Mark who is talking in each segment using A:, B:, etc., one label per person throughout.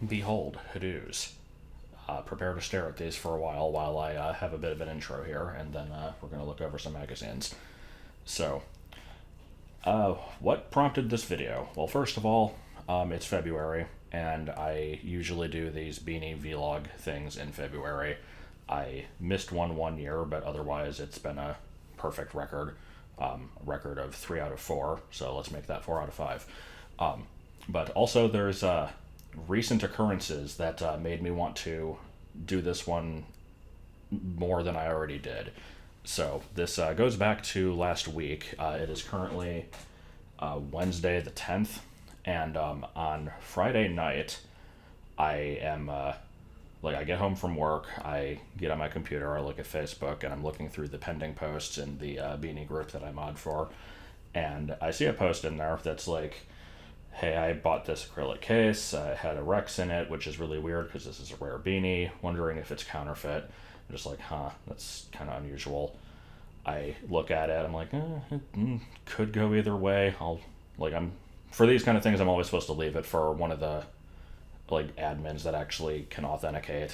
A: Behold, Hadoos. Prepare to stare at these for a while I have a bit of an intro here, and then we're going to look over some magazines. So, what prompted this video? Well, first of all, it's February, and I usually do these Beanie vlog things in February. I missed one year, but otherwise it's been a perfect record. Record of 3 out of 4, so let's make that 4 out of 5. But also there's recent occurrences that made me want to do this one more than I already did. So this goes back to last week. It is currently Wednesday the 10th, and on Friday night, I am I get home from work, I get on my computer, I look at Facebook, and I'm looking through the pending posts in the Beanie group that I mod for, and I see a post in there that's like, hey, I bought this acrylic case, it had a Rex in it, which is really weird because this is a rare beanie, wondering if it's counterfeit. I'm just like, that's kind of unusual. I look at it, I'm like, it could go either way. For these kind of things, I'm always supposed to leave it for one of the admins that actually can authenticate.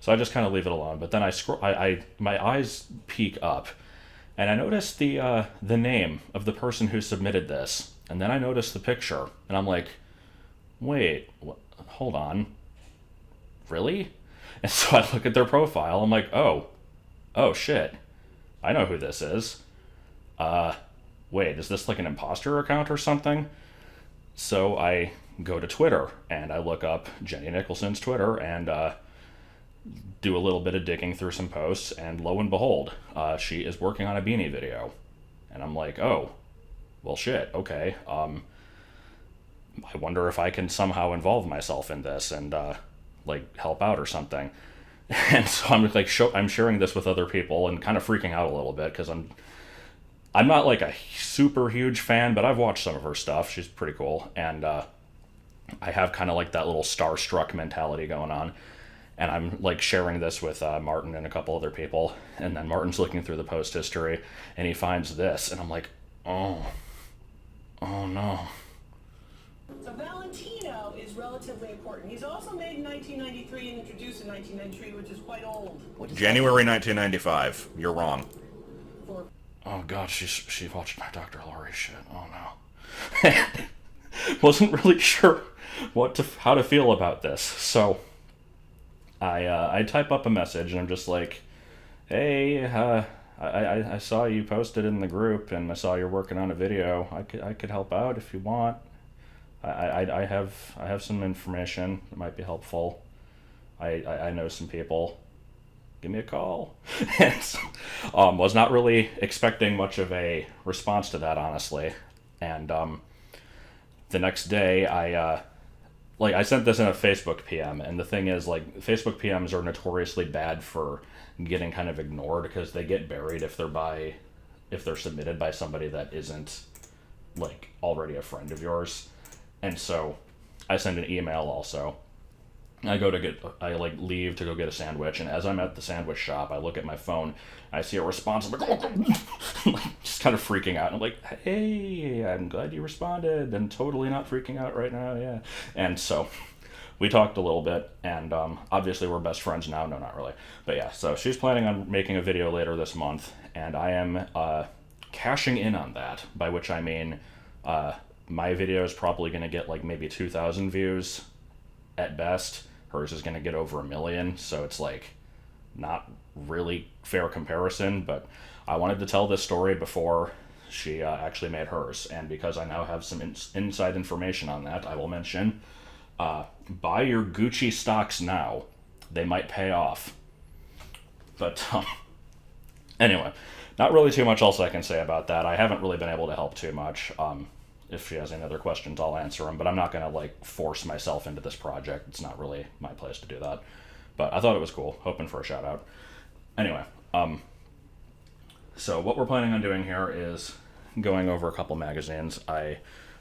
A: So I just kind of leave it alone. But then I scroll, my eyes peek up, and I notice the name of the person who submitted this, and then I notice the picture, and I'm like, wait, hold on, really? And so I look at their profile. I'm like, oh shit, I know who this is. Wait, is this like an imposter account or something? So I go to Twitter and I look up Jenny Nicholson's Twitter and do a little bit of digging through some posts, and lo and behold, she is working on a Beanie video. And I'm like, oh, well shit, okay. I wonder if I can somehow involve myself in this and help out or something. And so I'm sharing this with other people and kind of freaking out a little bit because I'm not like a super huge fan, but I've watched some of her stuff. She's pretty cool, and I have kind of like that little starstruck mentality going on. And I'm like sharing this with Martin and a couple other people, and then Martin's looking through the post history, and he finds this, and I'm like, oh no.
B: So Valentino is relatively important. He's also made in 1993 and introduced in 1993, which is quite old.
C: January 1995. You're wrong.
A: Oh god, she watched my Dr. Laurie shit. Oh no. Wasn't really sure how to feel about this. So I type up a message and I'm just like, hey, I saw you posted in the group and I saw you're working on a video. I could help out if you want. I have some information that might be helpful. I know some people. Give me a call. And was not really expecting much of a response to that, honestly. And the next day, I sent this in a Facebook PM, and the thing is, Facebook PMs are notoriously bad for getting kind of ignored because they get buried if they're submitted by somebody that isn't already a friend of yours. And so I send an email also. I leave to go get a sandwich, and as I'm at the sandwich shop, I look at my phone, I see a response, I'm like, just kind of freaking out, and I'm like, hey, I'm glad you responded, and totally not freaking out right now, yeah. And so, we talked a little bit, and obviously we're best friends now, no, not really, but yeah, so she's planning on making a video later this month, and I am cashing in on that, by which I mean, my video is probably going to get maybe 2,000 views at best. Hers is going to get over 1 million, so it's not really fair comparison, but I wanted to tell this story before she actually made hers, and because I now have some inside information on that, I will mention, buy your Gucci stocks now. They might pay off. But anyway, not really too much else I can say about that. I haven't really been able to help too much. If she has any other questions, I'll answer them, but I'm not going to force myself into this project. It's not really my place to do that. But I thought it was cool, hoping for a shout out. Anyway, so what we're planning on doing here is going over a couple magazines. I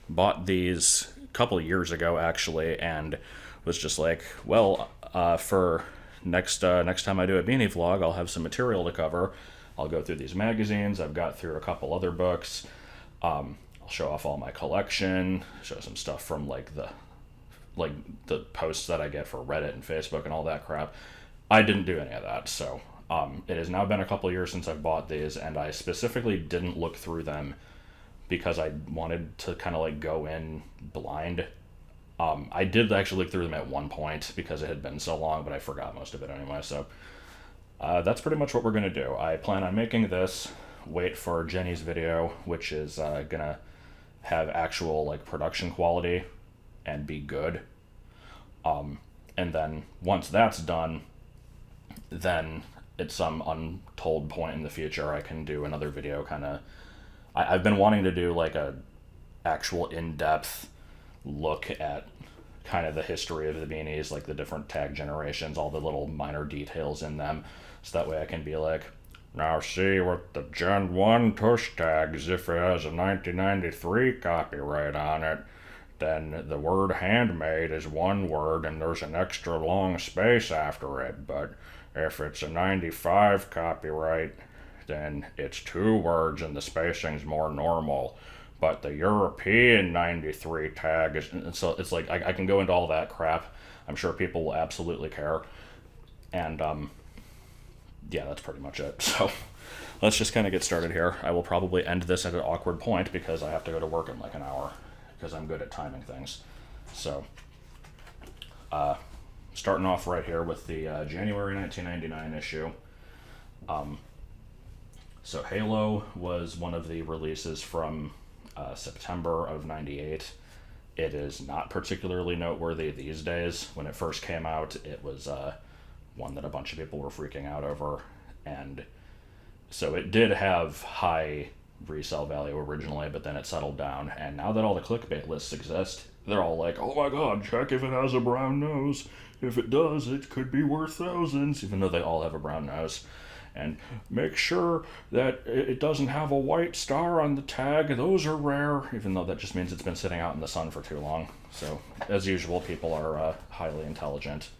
A: bought these a couple of years ago, actually, and was just like, well, for next time I do a Beanie vlog, I'll have some material to cover. I'll go through these magazines. I've got through a couple other books. I'll show off all my collection, show some stuff from the like the posts that I get for Reddit and Facebook and all that crap. I didn't do any of that, so it has now been a couple years since I've bought these, and I specifically didn't look through them because I wanted to kind of like go in blind. I did actually look through them at one point because it had been so long, but I forgot most of it anyway, so that's pretty much what we're going to do. I plan on making this, wait for Jenny's video, which is going to have actual like production quality and be good. And then once that's done, then at some untold point in the future, I can do another video kind of... I've been wanting to do like a actual in-depth look at kind of the history of the beanies, like the different tag generations, all the little minor details in them, so that way I can be like, now see what the Gen 1 tush tags, if it has a 1993 copyright on it, then the word handmade is one word and there's an extra long space after it, but if it's a 95 copyright, then it's two words and the spacing's more normal. But the European 93 tag is... So it's like, I can go into all that crap. I'm sure people will absolutely care. And, yeah, that's pretty much it. So let's just kind of get started here. I will probably end this at an awkward point because I have to go to work in like an hour because I'm good at timing things. So, starting off right here with the January 1999 issue. So Halo was one of the releases from September of 98. It is not particularly noteworthy these days. When it first came out, it was one that a bunch of people were freaking out over, and so it did have high resale value originally, but then it settled down, and now that all the clickbait lists exist, they're all like, oh my god, check if it has a brown nose. If it does, it could be worth thousands, even though they all have a brown nose. And make sure that it doesn't have a white star on the tag. Those are rare, even though that just means it's been sitting out in the sun for too long. So, as usual, people are highly intelligent.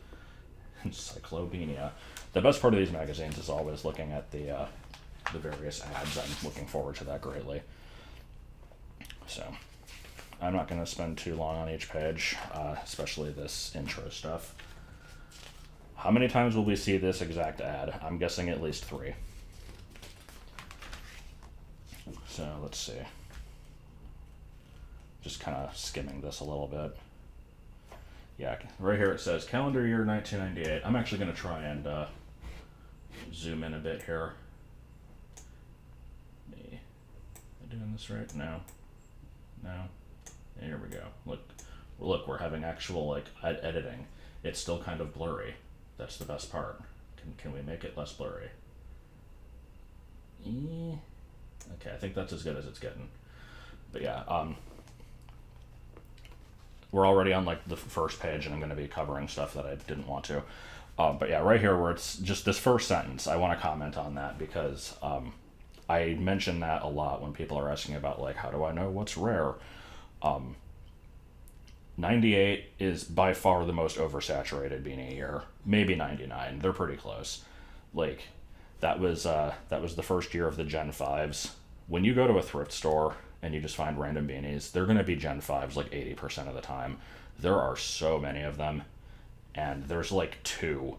A: Encyclopedia. The best part of these magazines is always looking at the various ads. I'm looking forward to that greatly. So, I'm not going to spend too long on each page, especially this intro stuff. How many times will we see this exact ad? I'm guessing at least 3. So let's see. Just kind of skimming this a little bit. Yeah, right here it says calendar year 1998. I'm actually going to try and zoom in a bit here. Am I doing this right? No. No. Here we go. Look, we're having actual like editing. It's still kind of blurry. That's the best part. Can we make it less blurry? Okay, I think that's as good as it's getting. But yeah, we're already on like the first page, and I'm going to be covering stuff that I didn't want to. But yeah, right here where it's just this first sentence, I want to comment on that because I mention that a lot when people are asking about like, how do I know what's rare? 98 is by far the most oversaturated beanie year. Maybe 99. They're pretty close. Like, that was the first year of the Gen 5s. When you go to a thrift store and you just find random beanies, they're going to be Gen 5s like 80% of the time. There are so many of them, and there's like 2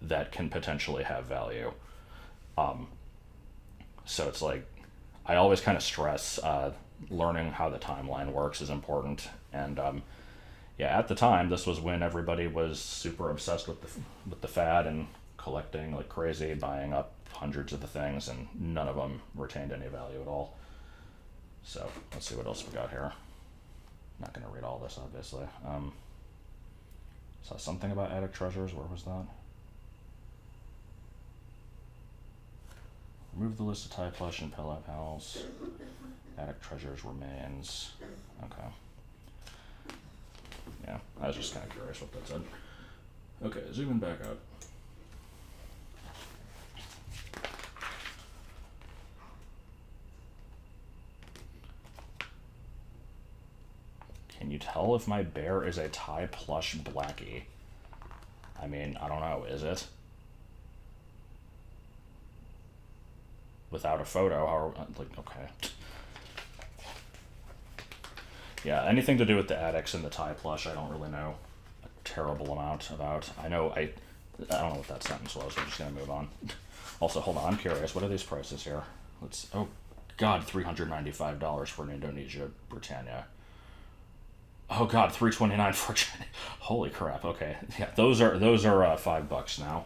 A: that can potentially have value. So it's like, I always kind of stress learning how the timeline works is important, and yeah, at the time, this was when everybody was super obsessed with the fad and collecting like crazy, buying up hundreds of the things, and none of them retained any value at all. So let's see what else we got here. Not going to read all this, obviously. Saw something about attic treasures. Where was that? Remove the list of tie plush and pillow pals. Attic treasures remains. Okay. Yeah, I was just kind of curious what that said. Okay, zooming back out. Can you tell if my bear is a tie plush blackie? I mean, I don't know, is it? Without a photo, how, like, okay. Yeah, anything to do with the attics and the tie plush, I don't really know. terrible amount about. I don't know what that sentence was. I'm just gonna move on. Also, hold on. I'm curious. What are these prices here? Oh, God, $395 for an Indonesia Britannia. Oh God, $329 for holy crap. Okay, yeah, those are $5 now.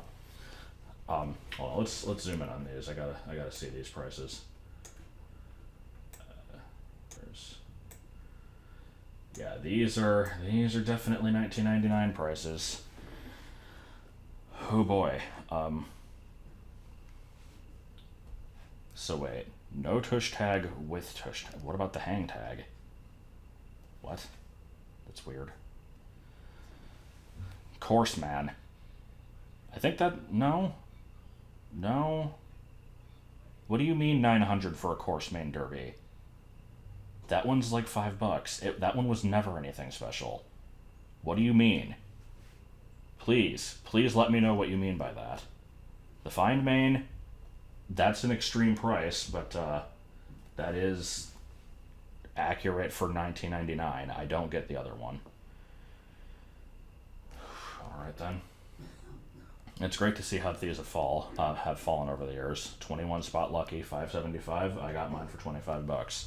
A: Hold on, let's zoom in on these. I gotta see these prices. Yeah, these are definitely 1999 prices. Oh boy. So wait, no tush tag with tush tag. What about the hang tag? What? That's weird. Course man. I think that no. What do you mean 900 for a course main derby? That one's like $5. That one was never anything special. What do you mean? Please let me know what you mean by that. The find main, that's an extreme price, but that is accurate for 1999. I don't get the other one. All right then. It's great to see how these have fallen over the years. 21 spot lucky, $5.75. I got mine for $25.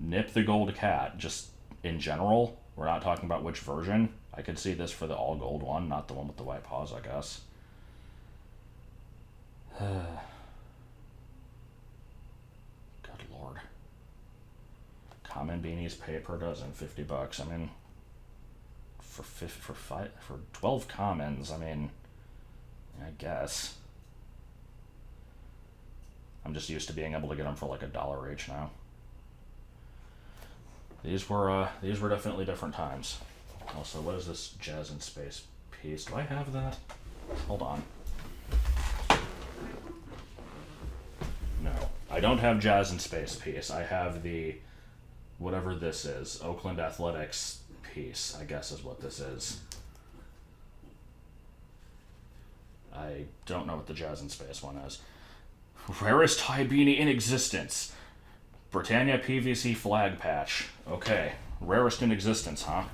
A: Nip the gold cat, just in general. We're not talking about which version. I could see this for the all gold one, not the one with the white paws, I guess. Good lord. Common beanies pay per dozen, $50. I mean, for 12 commons, I mean, I guess. I'm just used to being able to get them for like $1 each now. These were definitely different times. Also, what is this Jazz in Space piece? Do I have that? Hold on. No, I don't have Jazz in Space piece. I have the whatever this is, Oakland Athletics piece, I guess is what this is. I don't know what the Jazz in Space one is. Rarest tie beanie in existence. Britannia PVC flag patch. Okay, rarest in existence, huh?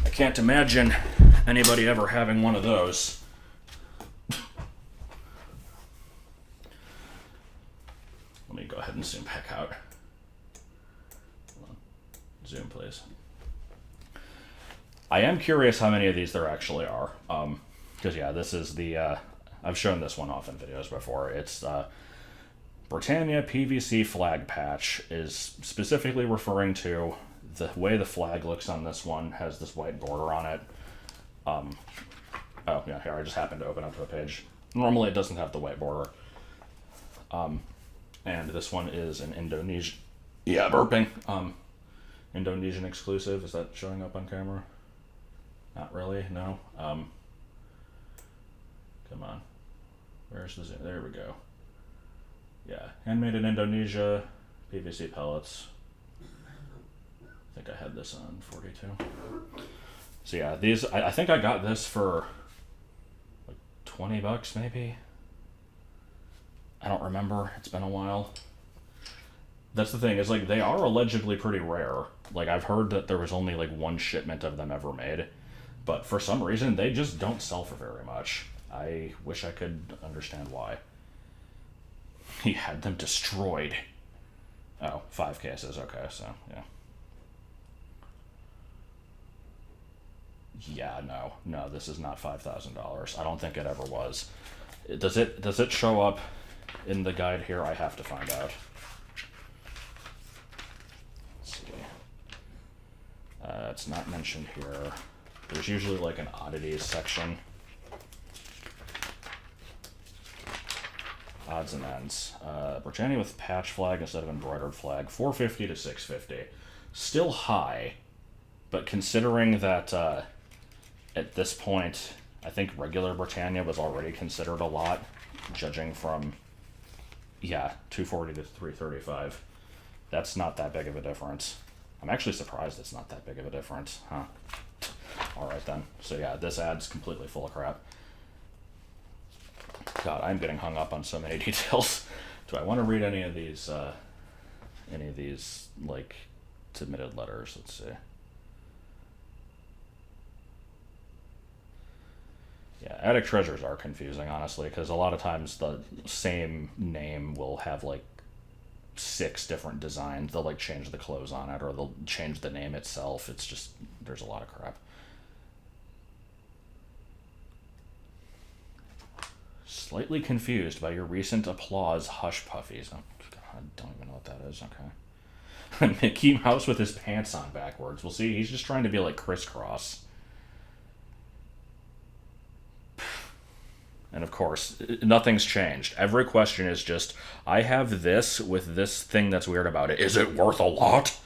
A: I can't imagine anybody ever having one of those. Let me go ahead and zoom back out. Hold on. Zoom, please. I am curious how many of these there actually are. Because, yeah, this is the... I've shown this one off in videos before. It's Britannia PVC flag patch is specifically referring to the way the flag looks on this one. Has this white border on it. Oh, yeah, here, I just happened to open up to a page. Normally it doesn't have the white border. And this one is an Indonesian... Yeah, burping. Indonesian exclusive. Is that showing up on camera? Not really, no. Come on. Where's the zoom? There we go. Yeah, handmade in Indonesia, PVC pellets. I think I had this on 42. So yeah, these, I think I got this for like $20 maybe. I don't remember, it's been a while. That's the thing, is like they are allegedly pretty rare. Like I've heard that there was only like one shipment of them ever made, but for some reason they just don't sell for very much. I wish I could understand why. He had them destroyed. Oh, 5 cases, okay, so, yeah. Yeah, no, this is not $5,000. I don't think it ever was. Does it show up in the guide here? I have to find out. Let's see. It's not mentioned here. There's usually like an oddities section. Odds and ends. Britannia with patch flag instead of embroidered flag, $450 to $650. Still high, but considering that at this point, I think regular Britannia was already considered a lot, judging from, yeah, $240 to $335. That's not that big of a difference. I'm actually surprised it's not that big of a difference, huh? Alright then. So yeah, this ad's completely full of crap. God, I'm getting hung up on so many details. Do I want to read any of these any of these, like, submitted letters. Let's see. Yeah, attic treasures are confusing, honestly, because a lot of times the same name will have, like, 6 different designs. They'll, like, change the clothes on it, or they'll change the name itself. It's just, there's a lot of crap. Slightly confused by your recent applause, hush puffies. Oh, God, I don't even know what that is. Okay. Mickey Mouse with his pants on backwards. Well, see, he's just trying to be like crisscross. And of course, nothing's changed. Every question is just, I have this with this thing that's weird about it. Is it worth a lot?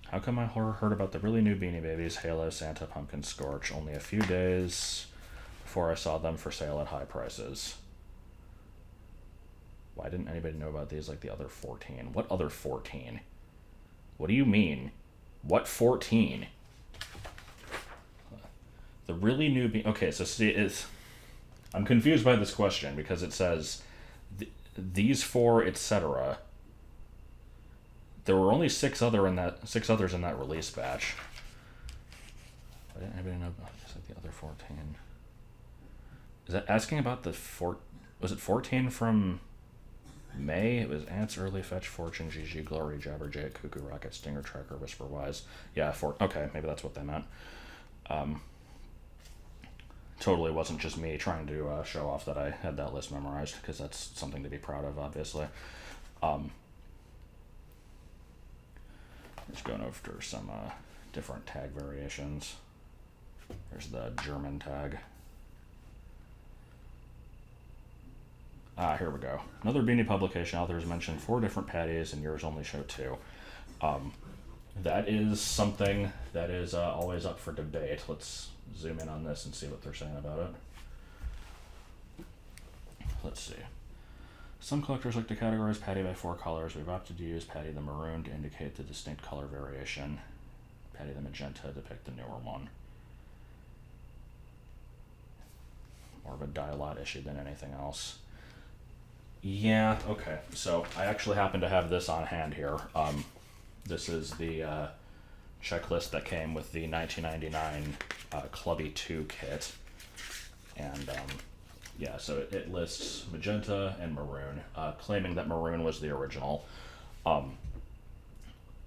A: How come I heard about the really new Beanie Babies, Halo, Santa, Pumpkin, Scorch, only a few days before I saw them for sale at high prices? Why didn't anybody know about these like the other 14? What other 14? What do you mean? What 14? The really new okay, so see, I'm confused by this question because it says these 4, etc. There were only 6 others in that release batch. Why didn't anybody know about like the other 14? Is that asking about the was it 14 from May? It was Ants, Early Fetch, Fortune, GG, Glory, Jabberjay, Cuckoo, Rocket, Stinger, Tracker, Whisper, Wise. Yeah, okay, maybe that's what they meant. Totally wasn't just me trying to show off that I had that list memorized, because that's something to be proud of, obviously. Just going over some different tag variations. There's the German tag. Here we go. Another Beanie publication. Authors mentioned 4 different Paddies, and yours only show 2. That is something that is always up for debate. Let's zoom in on this and see what they're saying about it. Let's see. Some collectors like to categorize Paddy by 4 colors. We've opted to use Paddy the Maroon to indicate the distinct color variation. Paddy the Magenta to depict the newer one. More of a dye-lot issue than anything else. Yeah, okay. So I actually happen to have this on hand here. This is the checklist that came with the 1999 Clubby 2 kit. And yeah, so it lists Magenta and Maroon, claiming that Maroon was the original.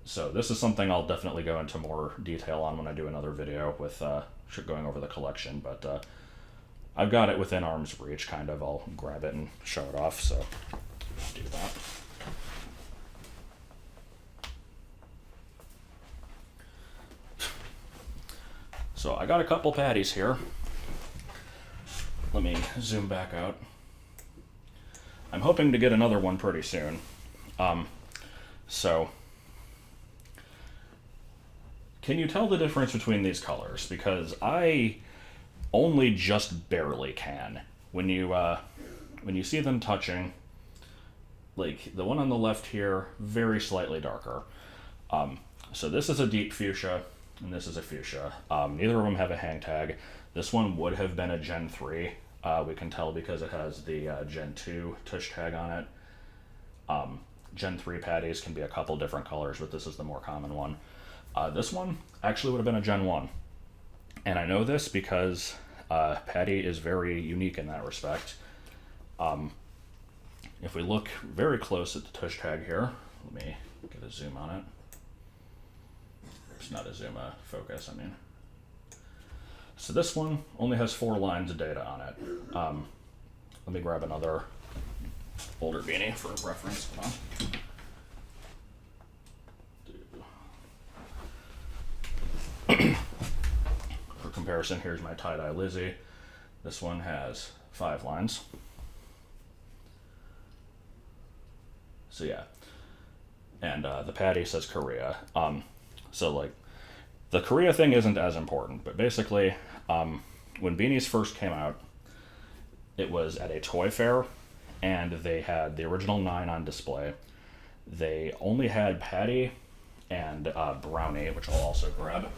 A: So this is something I'll definitely go into more detail on when I do another video with going over the collection, but I've got it within arm's reach, kind of. I'll grab it and show it off, so let's do that. So I got a couple Paddies here. Let me zoom back out. I'm hoping to get another one pretty soon. So can you tell the difference between these colors? Because I only just barely can. When you see them touching, like the one on the left here, very slightly darker. So this is a deep fuchsia, and this is a fuchsia. Neither of them have a hang tag. This one would have been a Gen 3. We can tell because it has the Gen 2 tush tag on it. Gen 3 Paddies can be a couple different colors, but this is the more common one. This one actually would have been a Gen 1. And I know this because Paddy is very unique in that respect. If we look very close at the tush tag here, let me get a zoom on it. It's not a zoom, focus, I mean. So this one only has 4 lines of data on it. Let me grab another older Beanie for reference. Hold on. For comparison, here's my tie-dye Lizzie. This one has 5 lines. So yeah. And the Paddy says Korea. So like, the Korea thing isn't as important, but basically, when Beanies first came out, it was at a toy fair, and they had the original 9 on display. They only had Paddy and Brownie, which I'll also grab.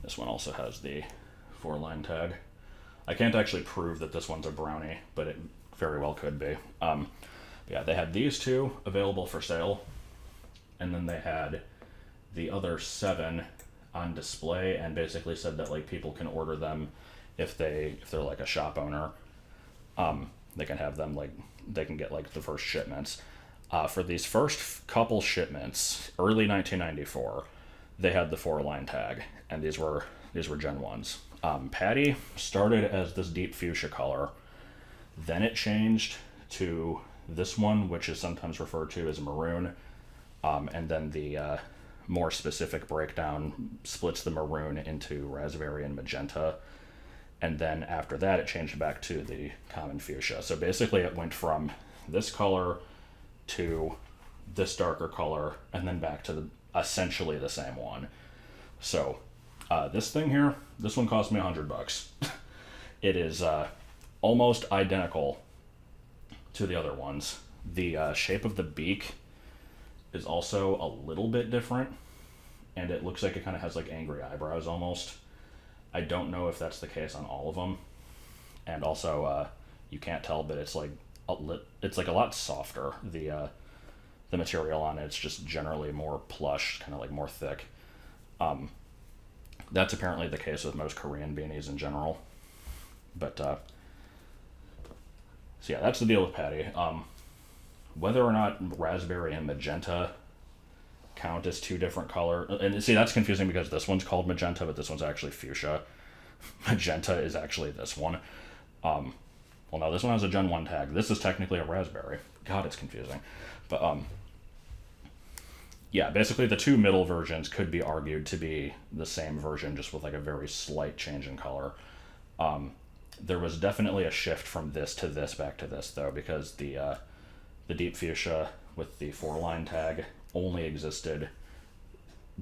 A: This one also has the 4-line tag. I can't actually prove that this one's a brownie, but it very well could be. Yeah, they had these two available for sale, and then they had the other 7 on display, and basically said that like people can order them if they're like a shop owner. They can have them, like they can get like the first shipments. For these first couple shipments, early 1994, they had the 4-line tag, and these were Gen 1s. Paddy started as this deep fuchsia color, then it changed to this one, which is sometimes referred to as maroon, and then the more specific breakdown splits the maroon into raspberry and magenta, and then after that it changed back to the common fuchsia. So basically it went from this color to this darker color, and then back to essentially the same one. So this thing here, this one cost me $100. It is almost identical to the other ones. The shape of the beak is also a little bit different, and it looks like it kind of has like angry eyebrows almost. I don't know if that's the case on all of them, and also you can't tell, but it's like a lot softer. The material on it's just generally more plush, kind of like more thick. That's apparently the case with most Korean beanies in general. But so yeah, that's the deal with Paddy. Whether or not raspberry and magenta count as 2 different color, and see, that's confusing because this one's called magenta, but this one's actually fuchsia. Magenta is actually this one. Well, no, this one has a Gen 1 tag. This is technically a raspberry. God, it's confusing. But yeah, basically the 2 middle versions could be argued to be the same version, just with like a very slight change in color. There was definitely a shift from this to this back to this, though, because the deep fuchsia with the 4-line tag only existed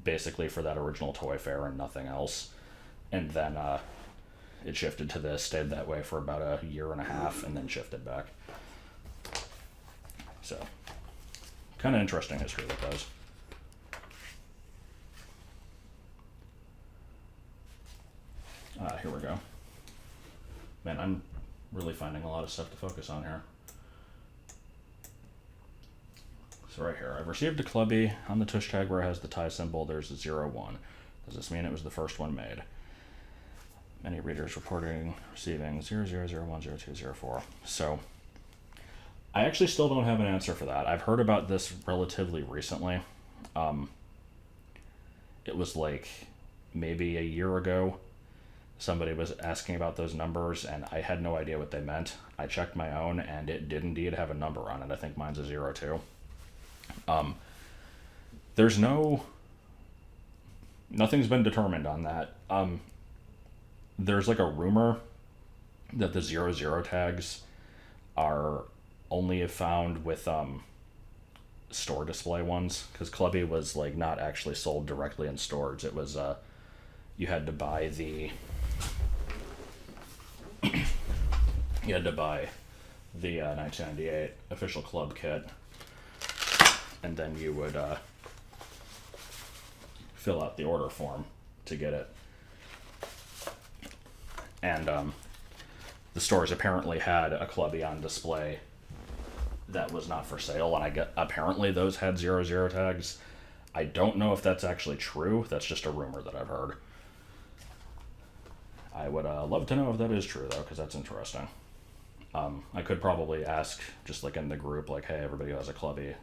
A: basically for that original toy fair and nothing else. And then it shifted to this, stayed that way for about a year and a half, and then shifted back. So, kind of interesting history with those. Here we go. Man, I'm really finding a lot of stuff to focus on here. So right here, I've received a clubby. On the tush tag where it has the tie symbol, there's a 01. Does this mean it was the first one made? Many readers reporting receiving 00010204. So, I actually still don't have an answer for that. I've heard about this relatively recently. It was like maybe a year ago. Somebody was asking about those numbers, and I had no idea what they meant. I checked my own, and it did indeed have a number on it. I think mine's a 02. There's nothing's been determined on that. There's like a rumor that the 00 tags are only found with store display ones, because Clubby was like not actually sold directly in stores. It was you had to buy the 1998 official club kit, and then you would fill out the order form to get it. And the stores apparently had a Clubby on display that was not for sale, and apparently those had 00 tags. I don't know if that's actually true. That's just a rumor that I've heard. I would love to know if that is true, though, because that's interesting. I could probably ask, just like in the group, like, hey, everybody who has a Clubby,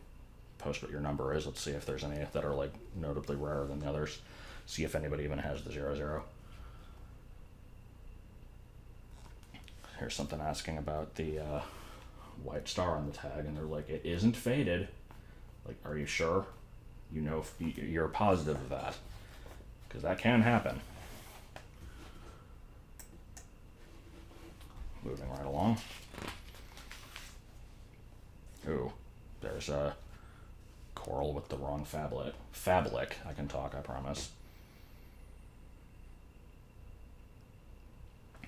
A: post what your number is. Let's see if there's any that are like notably rarer than the others. See if anybody even has the 00. Here's something asking about the white star on the tag, and they're like, it isn't faded. Like, are you sure? You know, you're positive of that, because that can happen. Moving right along. Ooh, there's a coral with the wrong fabric. I can talk, I promise.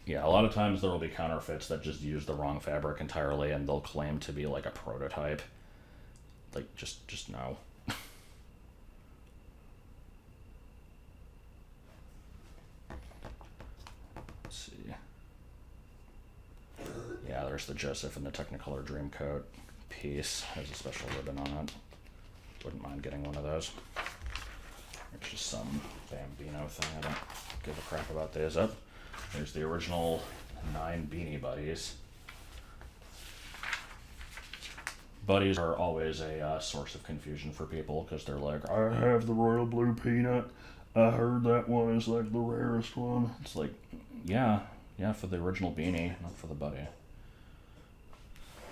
A: Yeah, a lot of times there will be counterfeits that just use the wrong fabric entirely, and they'll claim to be like a prototype. Like, just no. Let's see. There's the Joseph and the Technicolor Dreamcoat piece. Has a special ribbon on it. Wouldn't mind getting one of those. It's just some Bambino thing. I don't give a crap about these. Up. There's the original 9 Beanie Buddies. Buddies are always a source of confusion for people because they're like, I have the royal blue peanut. I heard that one is like the rarest one. It's like, yeah, for the original Beanie, not for the Buddy.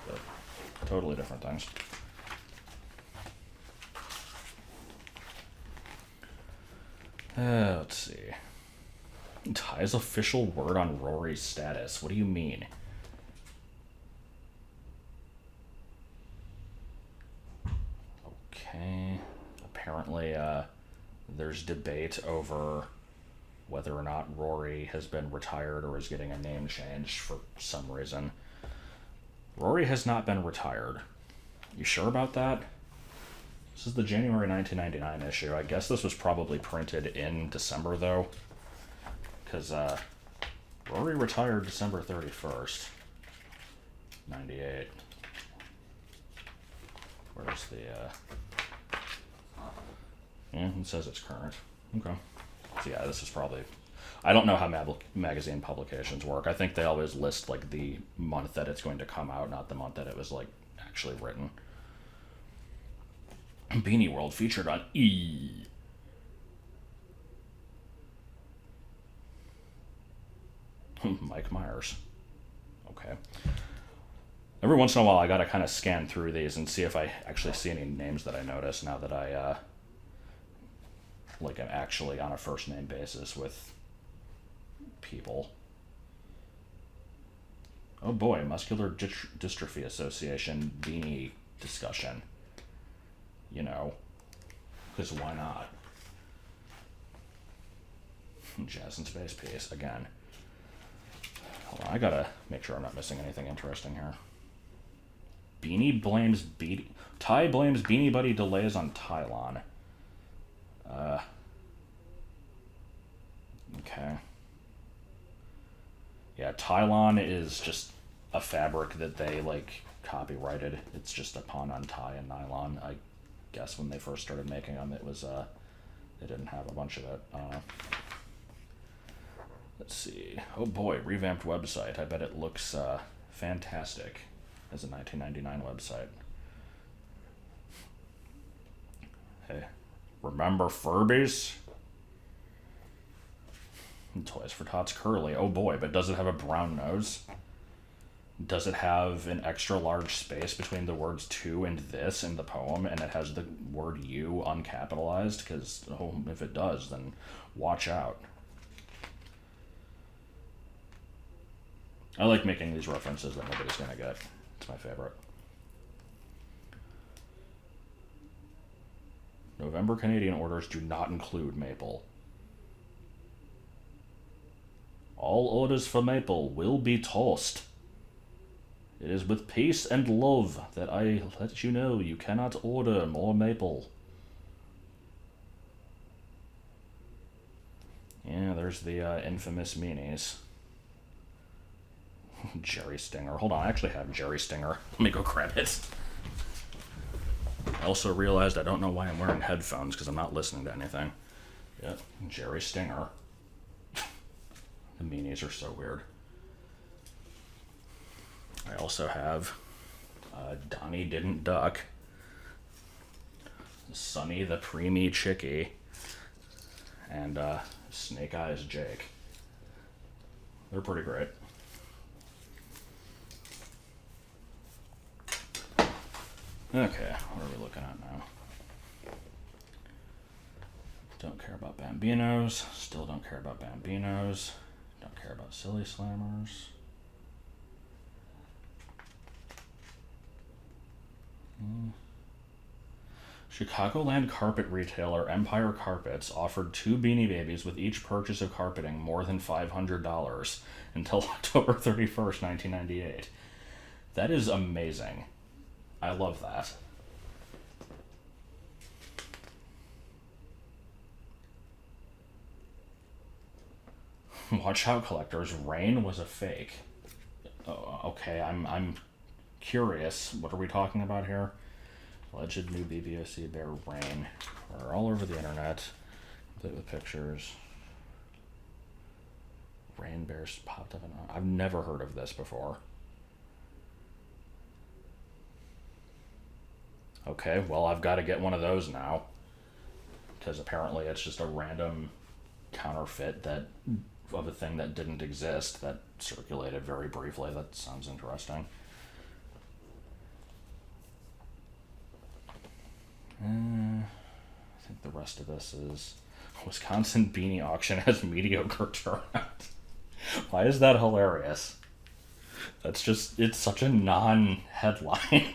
A: But totally different things. Let's see. Ty's official word on Rory's status. What do you mean? Okay. Apparently, there's debate over whether or not Rory has been retired or is getting a name change for some reason. Rory has not been retired. You sure about that? This is the January 1999 issue. I guess this was probably printed in December, though. Because Rory retired December 31st, 98. Where's the... Yeah, it says it's current. Okay. So yeah, this is probably... I don't know how magazine publications work. I think they always list, like, the month that it's going to come out, not the month that it was, like, actually written. Beanie World featured on E! Mike Myers. Okay. Every once in a while, I gotta kind of scan through these and see if I actually see any names that I notice now that I, like, I'm actually on a first name basis with people. Oh boy, Muscular Dystrophy Association Beanie discussion. You know, because why not? Jazz and Space piece, again. Hold on, I gotta make sure I'm not missing anything interesting here. Ty blames Beanie Buddy delays on Tylon. Okay. Yeah, Tylon is just a fabric that they, like, copyrighted. It's just a pun on tie and nylon. I guess when they first started making them, it was, they didn't have a bunch of it. Let's see. Oh boy, revamped website. I bet it looks fantastic as a 1999 website. Hey, remember Furbies? Toys for Tots Curly. Oh boy, but does it have a brown nose? Does it have an extra large space between the words to and this in the poem, and it has the word you uncapitalized? Because, oh, if it does, then watch out. I like making these references that nobody's gonna get. It's my favorite. November Canadian orders do not include maple. All orders for maple will be tossed. It is with peace and love that I let you know you cannot order more maple. Yeah, there's the infamous meanies. Jerry Stinger. Hold on, I actually have Jerry Stinger. Let me go grab it. I also realized I don't know why I'm wearing headphones because I'm not listening to anything. Yep, Jerry Stinger. The meanies are so weird. I also have Donnie Didn't Duck, Sonny the Preemie Chickie, and Snake Eyes Jake. They're pretty great. Okay, what are we looking at now? Don't care about Bambinos. Still don't care about Bambinos. Don't care about Silly Slammers. Chicagoland carpet retailer Empire Carpets offered 2 Beanie Babies with each purchase of carpeting more than $500 until October 31st, 1998. That is amazing. I love that. Watch out, collectors. Rain was a fake. Okay, I'm curious. What are we talking about here? Alleged new BBOC bear rain. We're all over the internet. With pictures. Rain bears popped up. I've never heard of this before. Okay, well, I've got to get one of those now. Because apparently it's just a random counterfeit that of a thing that didn't exist that circulated very briefly. That sounds interesting. I think the rest of this is Wisconsin beanie auction has mediocre turnout. Why is that hilarious? That's just, it's such a non-headline.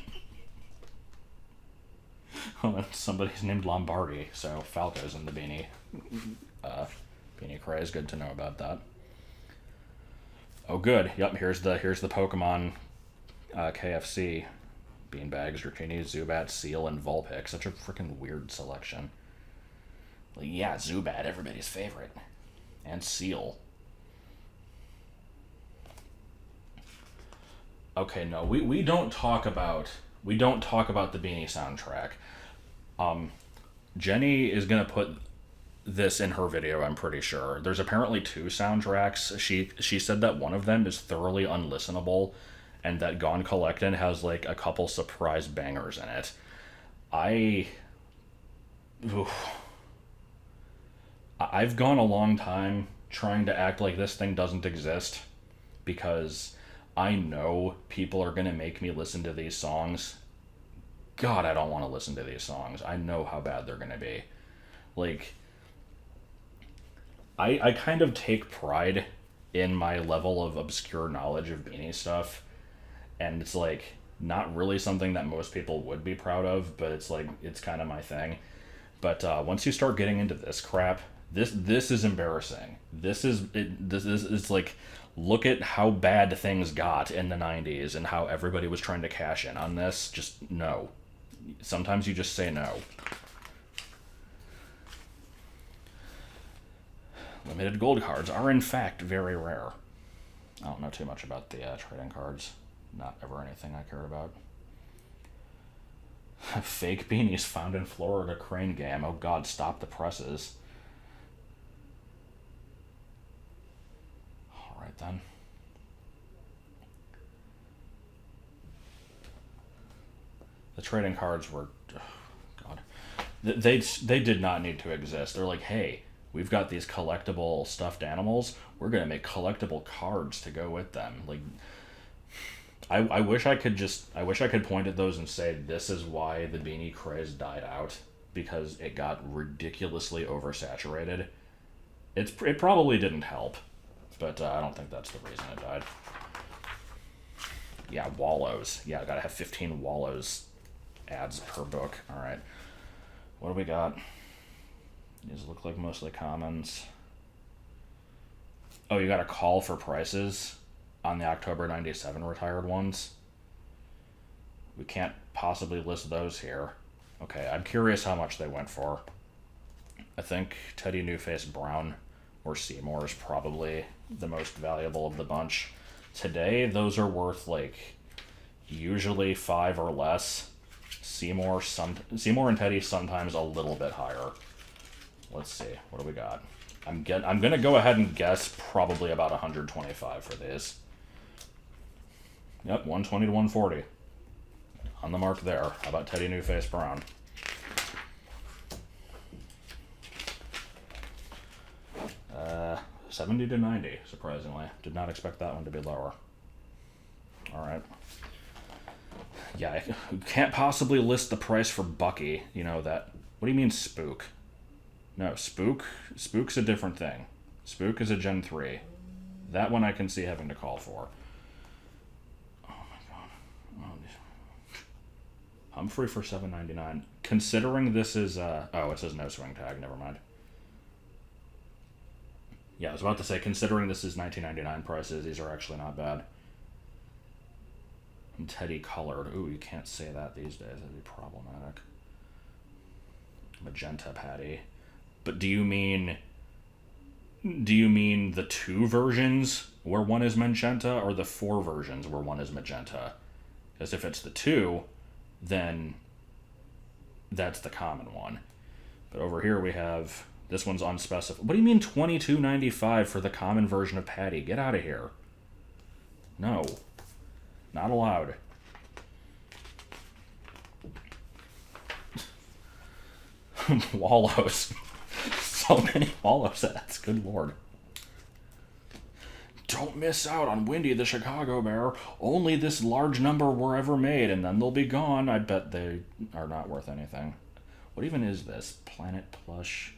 A: Oh, somebody's named Lombardi, so Falco's in the beanie. Beanie craze, good to know about that. Oh, good. Yep, here's the Pokemon KFC beanbags, Dratini, Zubat, Seal, and Vulpix. Such a freaking weird selection. Like, yeah, Zubat, everybody's favorite, and Seal. Okay, no, we don't talk about the Beanie soundtrack. Jenny is gonna put this in her video, I'm pretty sure. There's apparently 2 soundtracks. She said that one of them is thoroughly unlistenable, and that Gone Collectin' has like a couple surprise bangers in it. I've gone a long time trying to act like this thing doesn't exist, because I know people are gonna make me listen to these songs. God, I don't want to listen to these songs. I know how bad they're gonna be. Like, I kind of take pride in my level of obscure knowledge of Beanie stuff, and it's like not really something that most people would be proud of, but it's like, it's kind of my thing. But once you start getting into this crap, this is embarrassing. This is like, look at how bad things got in the 90s and how everybody was trying to cash in on this. Just no. Sometimes you just say no. Limited gold cards are in fact very rare. I don't know too much about the trading cards. Not ever anything I cared about. Fake beanies found in Florida crane game. Oh god, stop the presses. Alright then. The trading cards were... Oh god. They did not need to exist. They're like, hey, we've got these collectible stuffed animals. We're going to make collectible cards to go with them. Like, I wish I could point at those and say this is why the beanie craze died out, because it got ridiculously oversaturated. It probably didn't help, but I don't think that's the reason it died. Yeah, Wallows. Yeah, I gotta have 15 Wallows ads per book. All right, what do we got? These look like mostly commons. Oh, you got a call for prices on the October 97 retired ones. We can't possibly list those here. Okay, I'm curious how much they went for. I think Teddy Newface Brown or Seymour is probably the most valuable of the bunch. Today, those are worth like usually 5 or less. Seymour and Teddy sometimes a little bit higher. Let's see, what do we got? I'm gonna go ahead and guess probably about 125 for these. Yep, 120 to 140. On the mark there. How about Teddy Newface Brown? Uh, 70 to 90, surprisingly. Did not expect that one to be lower. Alright. Yeah, I can't possibly list the price for Bucky. You know that. What do you mean Spook? No, Spook's a different thing. Spook is a Gen 3. That one I can see having to call for. Oh my god. Oh, Humphrey for $7.99. Considering this is oh, it says no swing tag, never mind. Yeah, I was about to say, considering this is $19.99 prices, these are actually not bad. And Teddy colored. Ooh, you can't say that these days. That'd be problematic. Magenta Paddy. But do you mean Do you mean the 2 versions where one is magenta, or the 4 versions where one is magenta? Because if it's the 2, then that's the common one. But over here we have, this one's unspecified. What do you mean $22.95 for the common version of Paddy? Get out of here. No. Not allowed. Wallows. So many Wallows ads. Good lord. Don't miss out on Windy the Chicago Bear. Only this large number were ever made, and then they'll be gone. I bet they are not worth anything. What even is this? Planet Plush.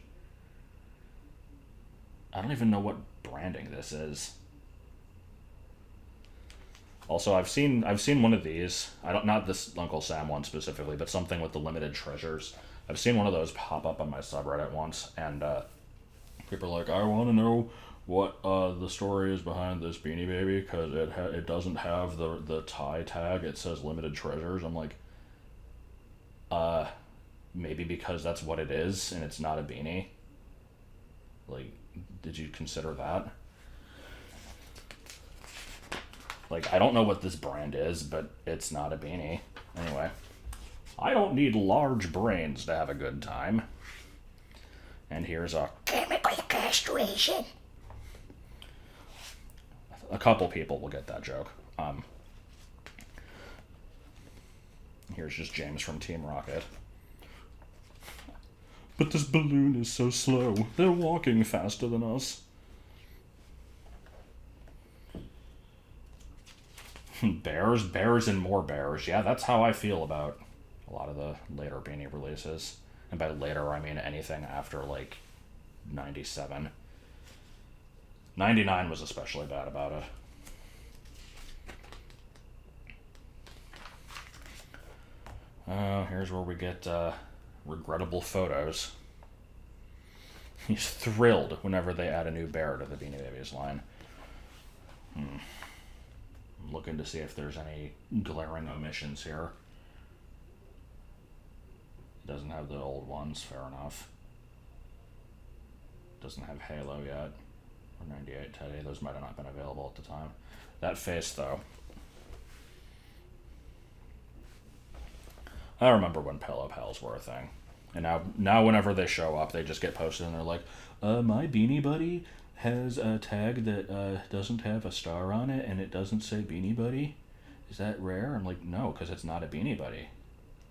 A: I don't even know what branding this is. Also, I've seen one of these. Not this Uncle Sam one specifically, but something with the limited treasures. I've seen one of those pop up on my subreddit once, and people are like, I want to know what the story is behind this Beanie Baby, because it doesn't have the tie tag. It says limited treasures. I'm like, maybe because that's what it is, and it's not a beanie. Like, did you consider that? Like, I don't know what this brand is, but it's not a beanie. Anyway, I don't need large brains to have a good time. And here's a chemical castration. A couple people will get that joke. Here's just James from Team Rocket. But this balloon is so slow. They're walking faster than us. Bears, and more bears. Yeah, that's how I feel about a lot of the later Beanie releases. And by later, I mean anything after, like, 97. 99 was especially bad about it. Here's where we get regrettable photos. He's thrilled whenever they add a new bear to the Beanie Babies line. I'm looking to see if there's any glaring omissions here. Doesn't have the old ones, fair enough. Doesn't have Halo yet. Or 98 Teddy, those might have not been available at the time. That face, though. I remember when Pillow Pals were a thing. And now whenever they show up, they just get posted and they're like, my Beanie Buddy has a tag that doesn't have a star on it and it doesn't say Beanie Buddy. Is that rare? I'm like, no, because it's not a Beanie Buddy.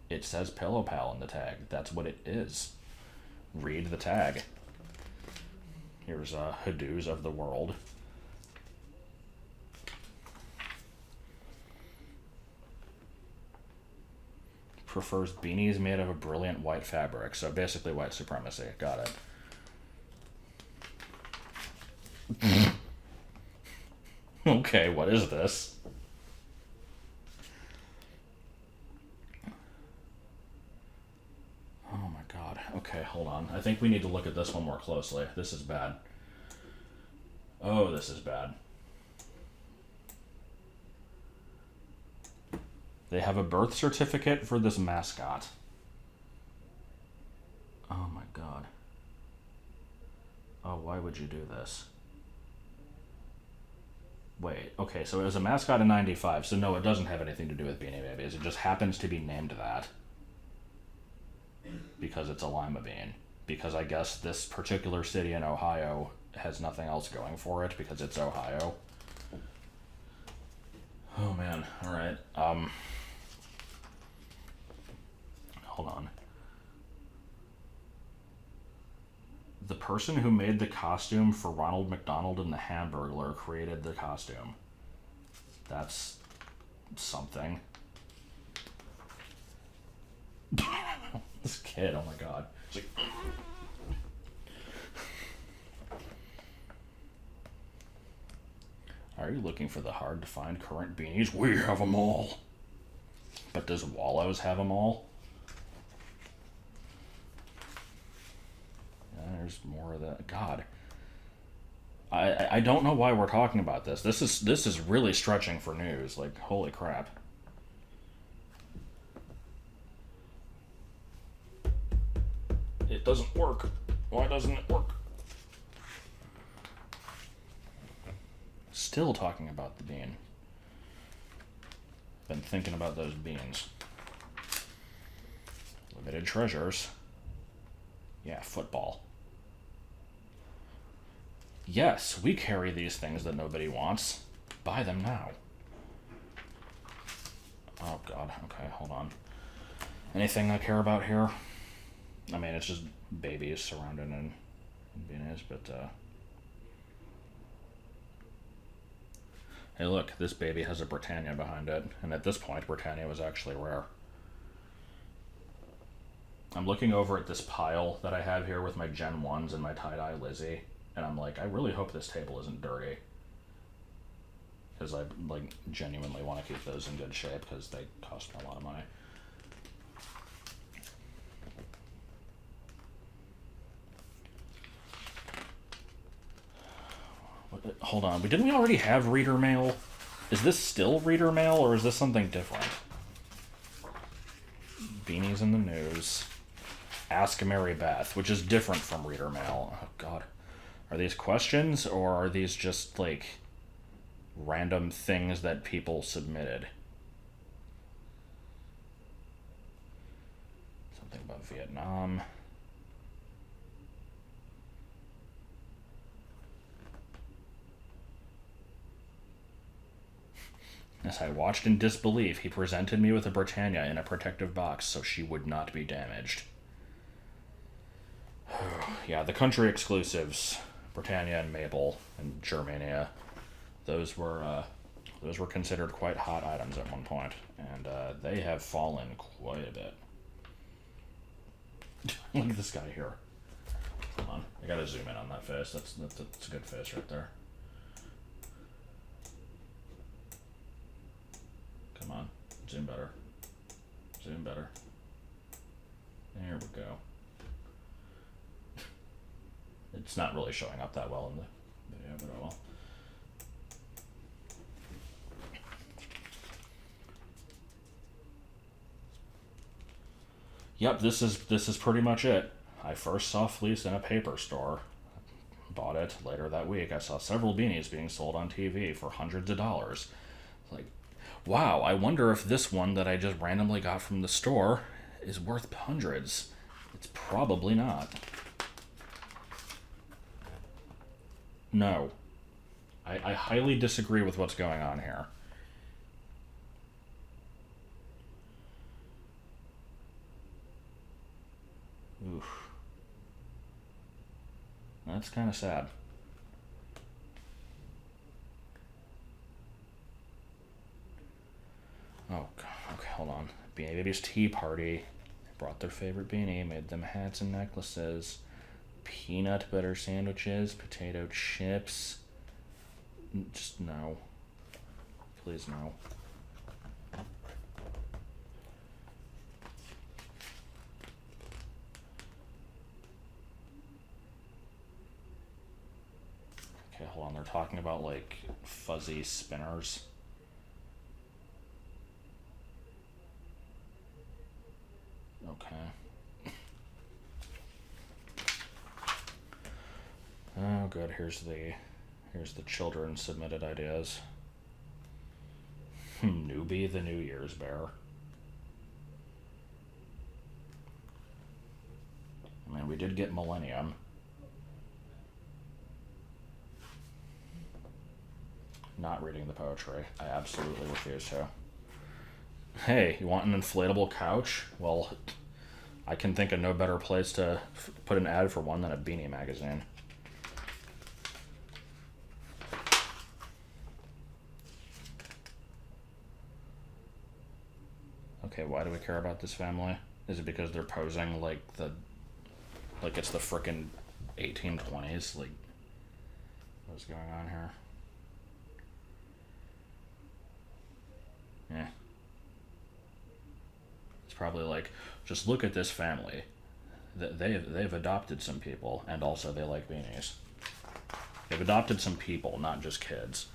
A: It says Pillow Pal in the tag. That's what it is. Read the tag. Here's Hadoos of the World. Prefers beanies made of a brilliant white fabric. So basically white supremacy. Got it. Okay, what is this? Oh my god. Okay, hold on. I think we need to look at this one more closely. This is bad. Oh, this is bad. They have a birth certificate for this mascot. Oh my god. Oh, why would you do this? Wait, okay, so it was a mascot in 95, so no, it doesn't have anything to do with Beanie Babies. It just happens to be named that. Because it's a lima bean. Because I guess this particular city in Ohio has nothing else going for it because it's Ohio. Oh man, alright. Hold on. The person who made the costume for Ronald McDonald and the Hamburglar created the costume. That's something. This kid, oh my god. He's like... Are you looking for the hard-to-find current beanies? We have them all. But does Wallows have them all? There's more of that. God. I don't know why we're talking about this. This is really stretching for news. Like, holy crap. It doesn't work. Why doesn't it work? still talking about the bean. Been thinking about those beans. Limited treasures. Yeah, football. Yes, we carry these things that nobody wants. Buy them now. Oh god, okay, hold on. Anything I care about here? I mean, it's just babies surrounded in beanies, but hey look, this baby has a Britannia behind it, and at this point, Britannia was actually rare. I'm looking over at this pile that I have here with my Gen 1s and my tie-dye Lizzie, and I'm like, I really hope this table isn't dirty. Because I, like, genuinely want to keep those in good shape, because they cost me a lot of money. Hold on, didn't we already have reader mail? Is this still reader mail, or is this something different? Beanies in the news. Ask Mary Beth, which is different from reader mail. Oh god. Are these questions, or are these just, like, random things that people submitted? Something about Vietnam. As I watched in disbelief, he presented me with a Britannia in a protective box so she would not be damaged. Yeah, the country exclusives, Britannia and Maple and Germania, those were considered quite hot items at one point, and they have fallen quite a bit. Look at this guy here. Hold on, I gotta zoom in on that face. That's a good face right there. Come on, zoom better. Zoom better. There we go. It's not really showing up that well in the video, but oh well. Yep, this is pretty much it. I first saw fleece in a paper store. Bought it later that week. I saw several beanies being sold on TV for hundreds of dollars. Like, wow, I wonder if this one that I just randomly got from the store is worth hundreds. It's probably not. No. I highly disagree with what's going on here. Oof. That's kind of sad. Oh, God. Okay, hold on. Beanie Babies Tea Party. They brought their favorite beanie, made them hats and necklaces. Peanut butter sandwiches, potato chips. Just no. Please no. Okay, hold on. They're talking about, like, fuzzy spinners. Okay. Oh, good. Here's the children submitted ideas. Newbie the New Year's Bear. I mean, we did get Millennium. Not reading the poetry. I absolutely refuse to. Hey, you want an inflatable couch? Well, I can think of no better place to put an ad for one than a Beanie magazine. Okay, why do we care about this family? Is it because they're posing like it's the frickin' 1820s? Like, what's going on here? Yeah. It's probably like, just look at this family. They've adopted some people, and also they like beanies. They've adopted some people, not just kids.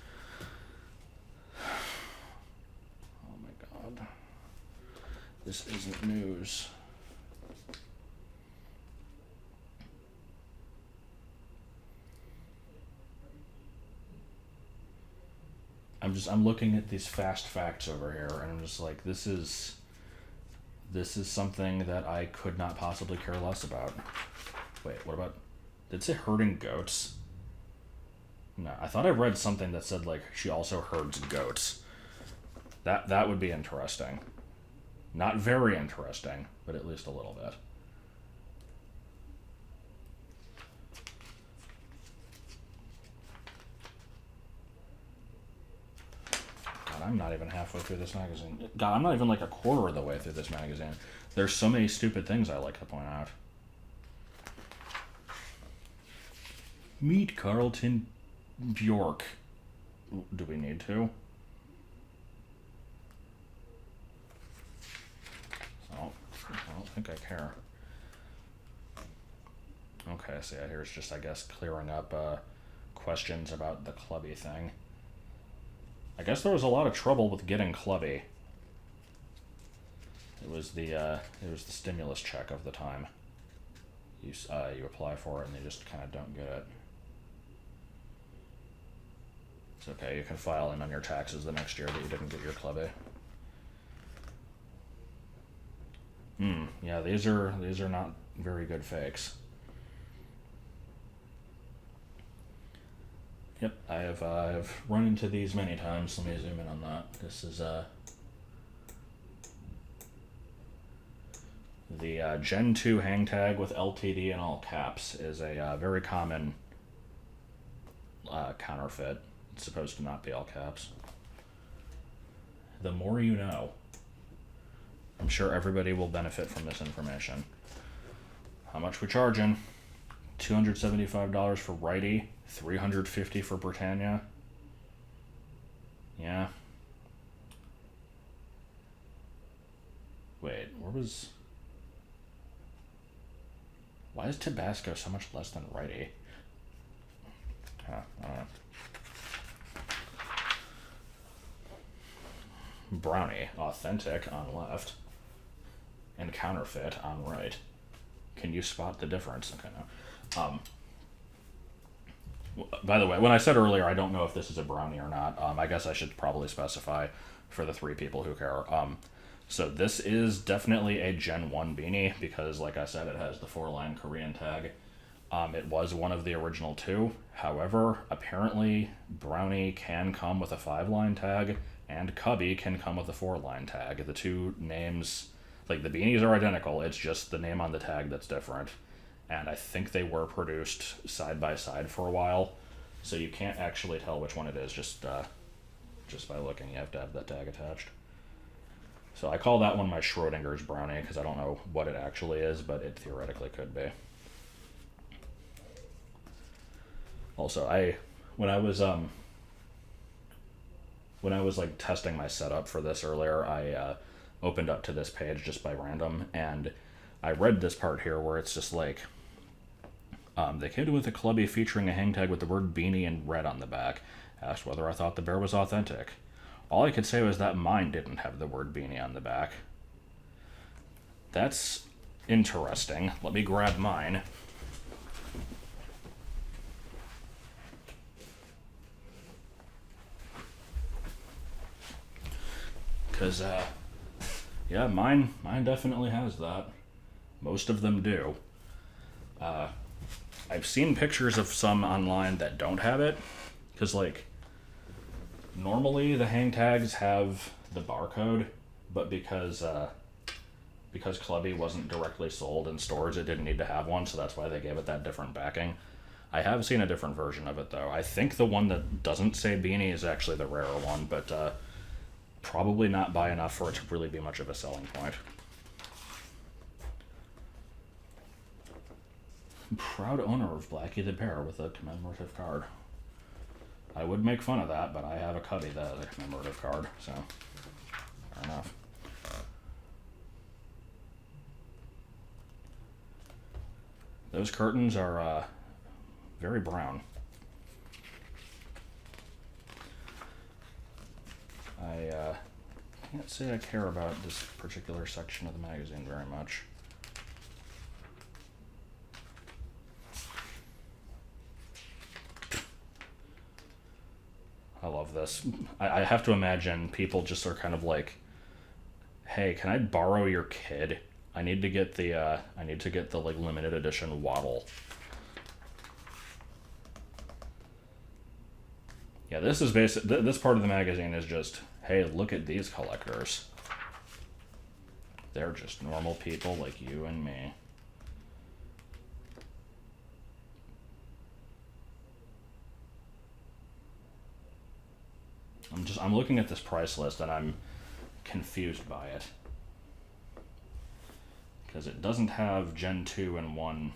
A: Oh my god. This isn't news. I'm looking at these fast facts over here, and I'm just like, this is something that I could not possibly care less about. Wait, what about? Did it say herding goats? No, I thought I read something that said like she also herds goats. That would be interesting. Not very interesting, but at least a little bit. God, I'm not even halfway through this magazine. God, I'm not even like a quarter of the way through this magazine. There's so many stupid things I like to point out. Meet Carlton Bjork. Do we need to? I don't think I care. Okay, so yeah, here's just, I guess, clearing up questions about the clubby thing. I guess there was a lot of trouble with getting clubby. It was the stimulus check of the time. You apply for it and they just kind of don't get it. It's okay, you can file in on your taxes the next year that you didn't get your clubby. Yeah, these are not very good fakes. Yep, I've run into these many times. Let me zoom in on that. This is the Gen 2 hang tag with LTD in all caps is a very common counterfeit. It's supposed to not be all caps. The more you know. I'm sure everybody will benefit from this information. How much we charging? $275 for Righty, $350 for Britannia. Yeah. Wait, why is Tabasco so much less than Righty? I don't know. Brownie, authentic on left, and counterfeit on right. Can you spot the difference? Okay, no. By the way, when I said earlier, I don't know if this is a brownie or not. I guess I should probably specify for the 3 people who care. So this is definitely a Gen 1 beanie because, like I said, it has the 4-line Korean tag. It was one of the original 2. However, apparently brownie can come with a 5-line tag, and cubby can come with a 4-line tag. The 2 names, like the beanies are identical, it's just the name on the tag that's different. And I think they were produced side by side for a while, so you can't actually tell which one it is just by looking. You have to have that tag attached. So I call that one my Schrodinger's brownie because I don't know what it actually is, but it theoretically could be. Also, when I was like testing my setup for this earlier, I opened up to this page just by random, and I read this part here where it's just like, they came with a clubby featuring a hang tag with the word beanie in red on the back. Asked whether I thought the bear was authentic. All I could say was that mine didn't have the word beanie on the back. That's interesting. Let me grab mine. Because, yeah, mine definitely has that. Most of them do. I've seen pictures of some online that don't have it, because, like, normally the hang tags have the barcode, but because Clubby wasn't directly sold in stores, it didn't need to have one, so that's why they gave it that different backing. I have seen a different version of it, though. I think the one that doesn't say beanie is actually the rarer one, but probably not by enough for it to really be much of a selling point. Proud owner of Blackie the Bear with a commemorative card. I would make fun of that, but I have a cubby that has a commemorative card, so fair enough. Those curtains are very brown. I can't say I care about this particular section of the magazine very much. I love this. I have to imagine people just are kind of like, hey, can I borrow your kid? I need to get the like limited edition Waddle. Yeah, this is this part of the magazine is just, hey, look at these collectors. They're just normal people like you and me. I'm looking at this price list and I'm confused by it. Because it doesn't have Gen 2 and 1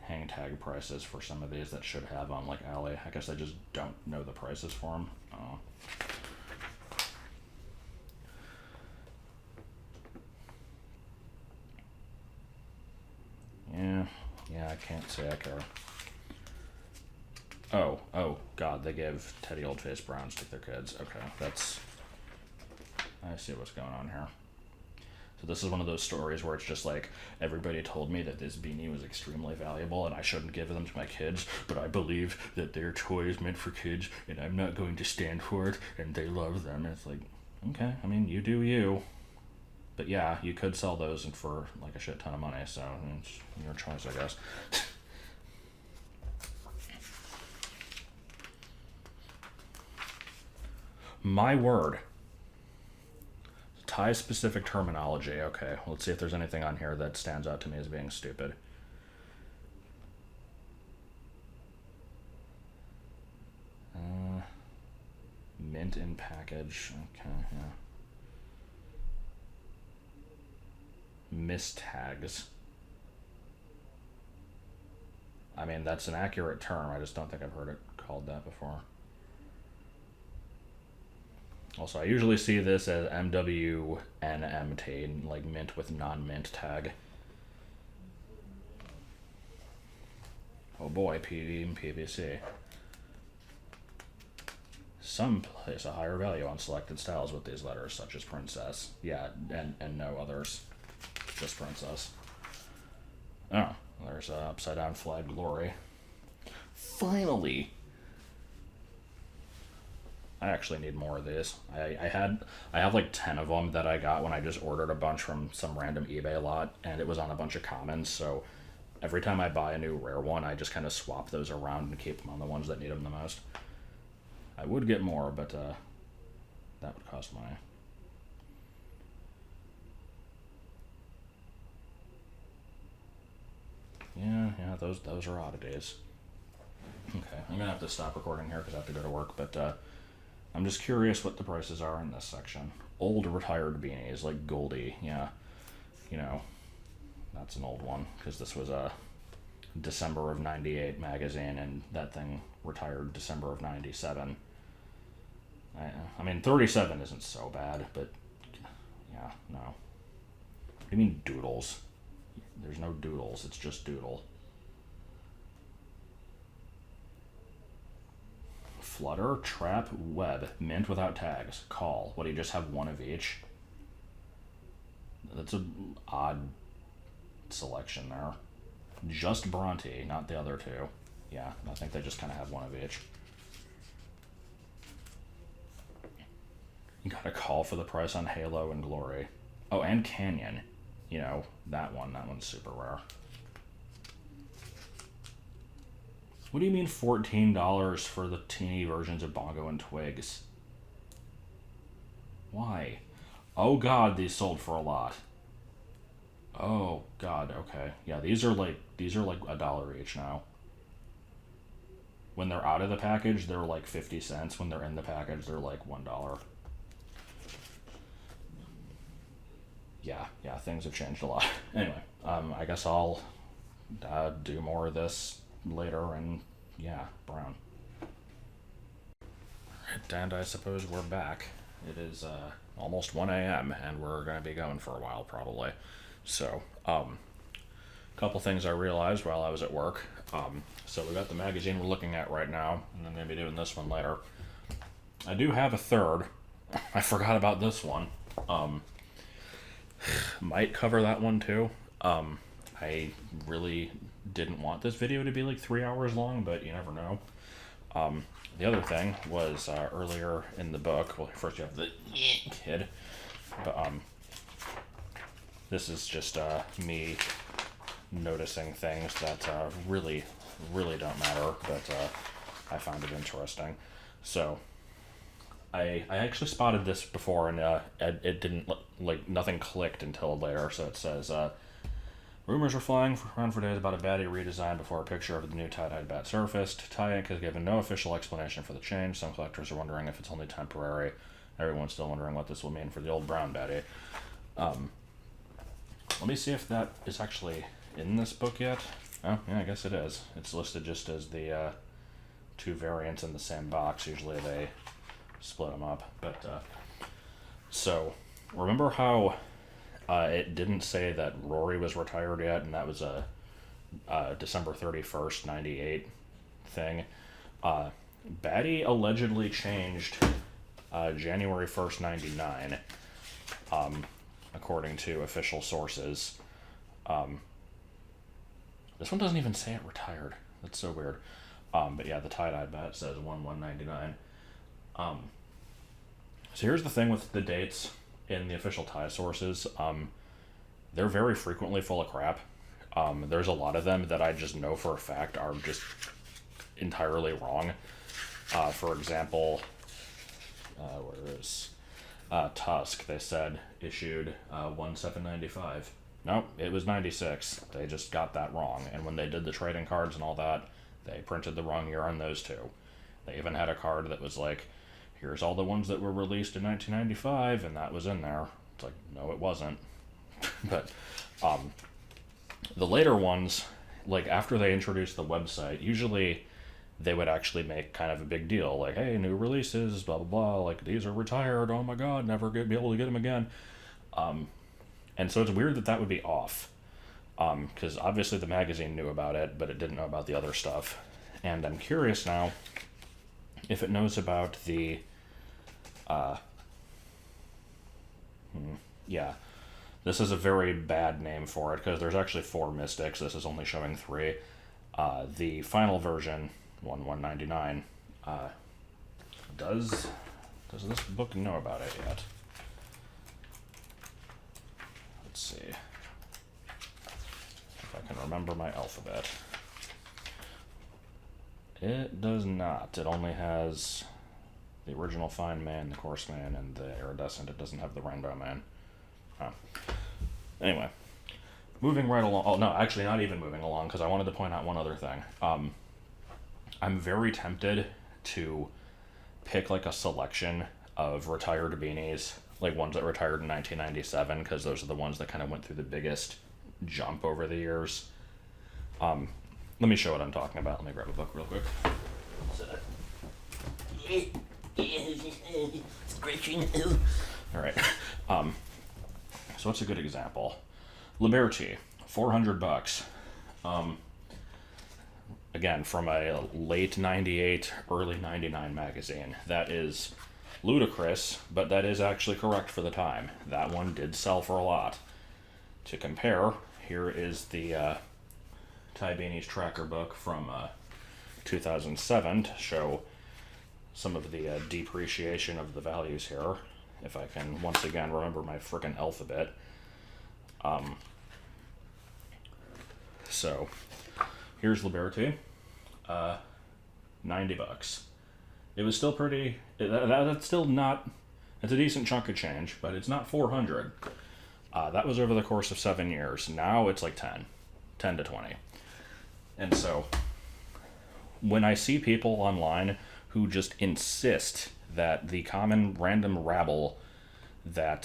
A: hang tag prices for some of these that should have on, like Alley. I guess I just don't know the prices for them. Oh. Yeah, I can't say I care. Oh, God, they gave Teddy Oldface Browns to their kids. Okay, I see what's going on here. So this is one of those stories where it's just like, everybody told me that this beanie was extremely valuable and I shouldn't give them to my kids, but I believe that their toy is meant for kids and I'm not going to stand for it and they love them. And it's like, okay, I mean, you do you. But yeah, you could sell those for like a shit ton of money, so it's your choice, I guess. My word. Tie specific terminology. Okay, let's see if there's anything on here that stands out to me as being stupid. Mint in package. Okay, yeah. Mistags. I mean, that's an accurate term. I just don't think I've heard it called that before. Also, I usually see this as MWNMT, like mint with non-mint tag. Oh boy, PV and PVC. Some place a higher value on selected styles with these letters, such as Princess. Yeah, and no others. Just Princess. Oh, there's an upside down flag glory. Finally! I actually need more of these. I have like 10 of them that I got when I just ordered a bunch from some random eBay lot, and it was on a bunch of commons, so every time I buy a new rare one, I just kind of swap those around and keep them on the ones that need them the most. I would get more, but that would cost money. Yeah, those are oddities. Okay, I'm gonna have to stop recording here because I have to go to work, but I'm just curious what the prices are in this section. Old retired beanies, like Goldie, yeah. You know, that's an old one, because this was a December of 98 magazine, and that thing retired December of 97. I mean, 37 isn't so bad, but yeah, no. What do you mean doodles? There's no doodles, it's just doodle. Flutter, trap, web, mint without tags, call. What, do you just have one of each? That's an odd selection there. Just Bronte, not the other two. Yeah, I think they just kind of have one of each. You got a call for the price on Halo and Glory. Oh, and Canyon. You know, that one's super rare. What do you mean $14 for the teeny versions of Bongo and Twigs? Why? Oh god, these sold for a lot. Oh god, okay. Yeah, these are like $1 each now. When they're out of the package, they're like 50 cents. When they're in the package, they're like $1. Yeah, things have changed a lot. Anyway, I guess I'll do more of this later, and yeah, brown. And I suppose we're back. It is almost 1 a.m. and we're going to be going for a while probably. So, couple things I realized while I was at work. So we got the magazine we're looking at right now, and I'm going to be doing this one later. I do have a third. I forgot about this one. Might cover that one too. I really didn't want this video to be like 3 hours long, but you never know. The other thing was earlier in the book. Well, first you have the kid, but this is just me noticing things that really don't matter, but I found it interesting. So I actually spotted this before, and it didn't nothing clicked until later. So it says rumors are flying around for days about a Paddy redesign before a picture of the new tie-dyed bat surfaced. Tie Inc. has given no official explanation for the change. Some collectors are wondering if it's only temporary. Everyone's still wondering what this will mean for the old brown Paddy. Let me see if that is actually in this book yet. Oh, yeah, I guess it is. It's listed just as the two variants in the same box. Usually they split them up. But so remember how it didn't say that Rory was retired yet, and that was a December 31st, 98 thing. Paddy allegedly changed January 1st, 99, according to official sources. This one doesn't even say it retired. That's so weird. But yeah, the tie-dyed bat says 1/1/99. So here's the thing with the dates in the official tie sources. They're very frequently full of crap. There's a lot of them that I just know for a fact are just entirely wrong. For example, where is Tusk? They said issued 1/7/95. Nope, it was 96. They just got that wrong. And when they did the trading cards and all that, they printed the wrong year on those two. They even had a card that was like, here's all the ones that were released in 1995, and that was in there. It's like, no, it wasn't. But the later ones, like after they introduced the website, usually they would actually make kind of a big deal, like, hey, new releases, blah, blah, blah, like, these are retired, oh my god, never be able to get them again. And so it's weird that would be off, because obviously the magazine knew about it, but it didn't know about the other stuff. And I'm curious now if it knows about the, yeah, this is a very bad name for it, because there's actually 4 mystics, this is only showing 3. The final version, 1/1/99, does this book know about it yet? Let's see if I can remember my alphabet. It does not. It only has the original Fine Man, the Coarse Man, and the Iridescent. It doesn't have the Rainbow Man. Oh. Anyway, moving right along. Oh, no, actually not even moving along, because I wanted to point out one other thing. I'm very tempted to pick like a selection of retired beanies, like ones that retired in 1997, because those are the ones that kind of went through the biggest jump over the years. Let me show what I'm talking about. Let me grab a book real quick. All right. So what's a good example? Liberty, $400. Again, from a late 98, early 99 magazine. That is ludicrous, but that is actually correct for the time. That one did sell for a lot. To compare, here is the Ty Beanie's tracker book from 2007 to show some of the depreciation of the values here. If I can once again remember my frickin' alphabet. So here's Liberty, $90. It was still pretty. That's still not. It's a decent chunk of change, but it's not 400. That was over the course of 7 years. Now it's like 10 to 20. And so when I see people online who just insist that the common random rabble that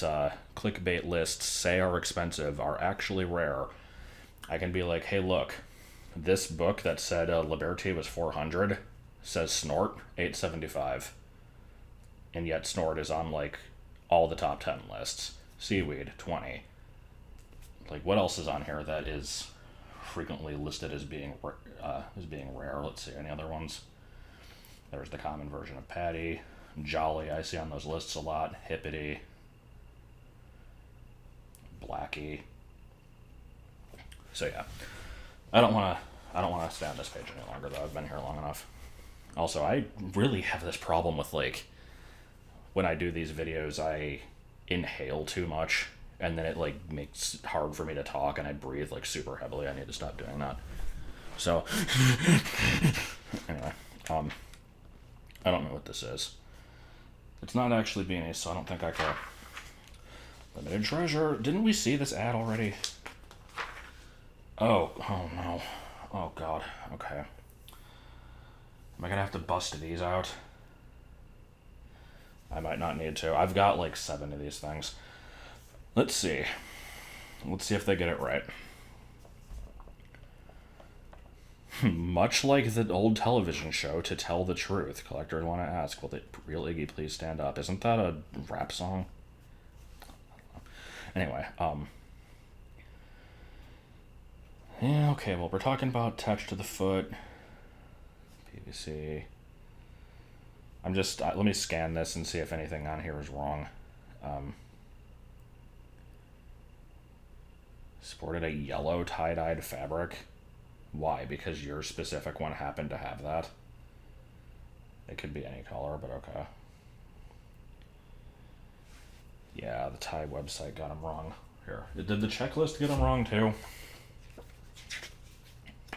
A: clickbait lists say are expensive are actually rare, I can be like, hey, look, this book that said Liberty was 400 says Snort 875, and yet Snort is on like all the top 10 lists. Seaweed 20. Like, what else is on here that is frequently listed as being rare? Let's see, any other ones? There's the common version of Paddy, Jolly. I see on those lists a lot. Hippity, Blackie. So yeah, I don't want to stay on this page any longer though. I've been here long enough. Also, I really have this problem with, like, when I do these videos, I inhale too much, and then it, like, makes it hard for me to talk, and I breathe, like, super heavily. I need to stop doing that. So, anyway, I don't know what this is. It's not actually Beanie, so I don't think I can. Limited treasure. Didn't we see this ad already? Oh no. Oh god. Okay. Am I gonna have to bust these out? I might not need to. I've got like 7 of these things. Let's see. Let's see if they get it right. Much like the old television show To Tell the Truth, collectors want to ask, will the real Iggy please stand up? Isn't that a rap song? Anyway, yeah, okay, well, we're talking about attached to the foot. PVC. Let me scan this and see if anything on here is wrong. Sported a yellow tie-dyed fabric. Why? Because your specific one happened to have that? It could be any color, but okay. Yeah, the Thai website got them wrong. Here. Did the checklist get them wrong too?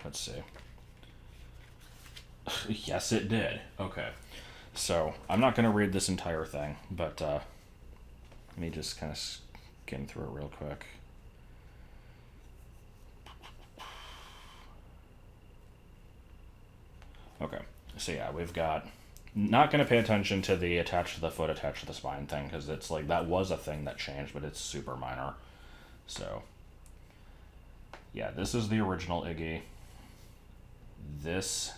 A: Let's see. Yes, it did. Okay. So, I'm not going to read this entire thing, but let me just kind of skim through it real quick. Okay, so yeah, we've got, not going to pay attention to the attached to the foot, attached to the spine thing, because it's like, that was a thing that changed, but it's super minor. So, yeah, this is the original Iggy. This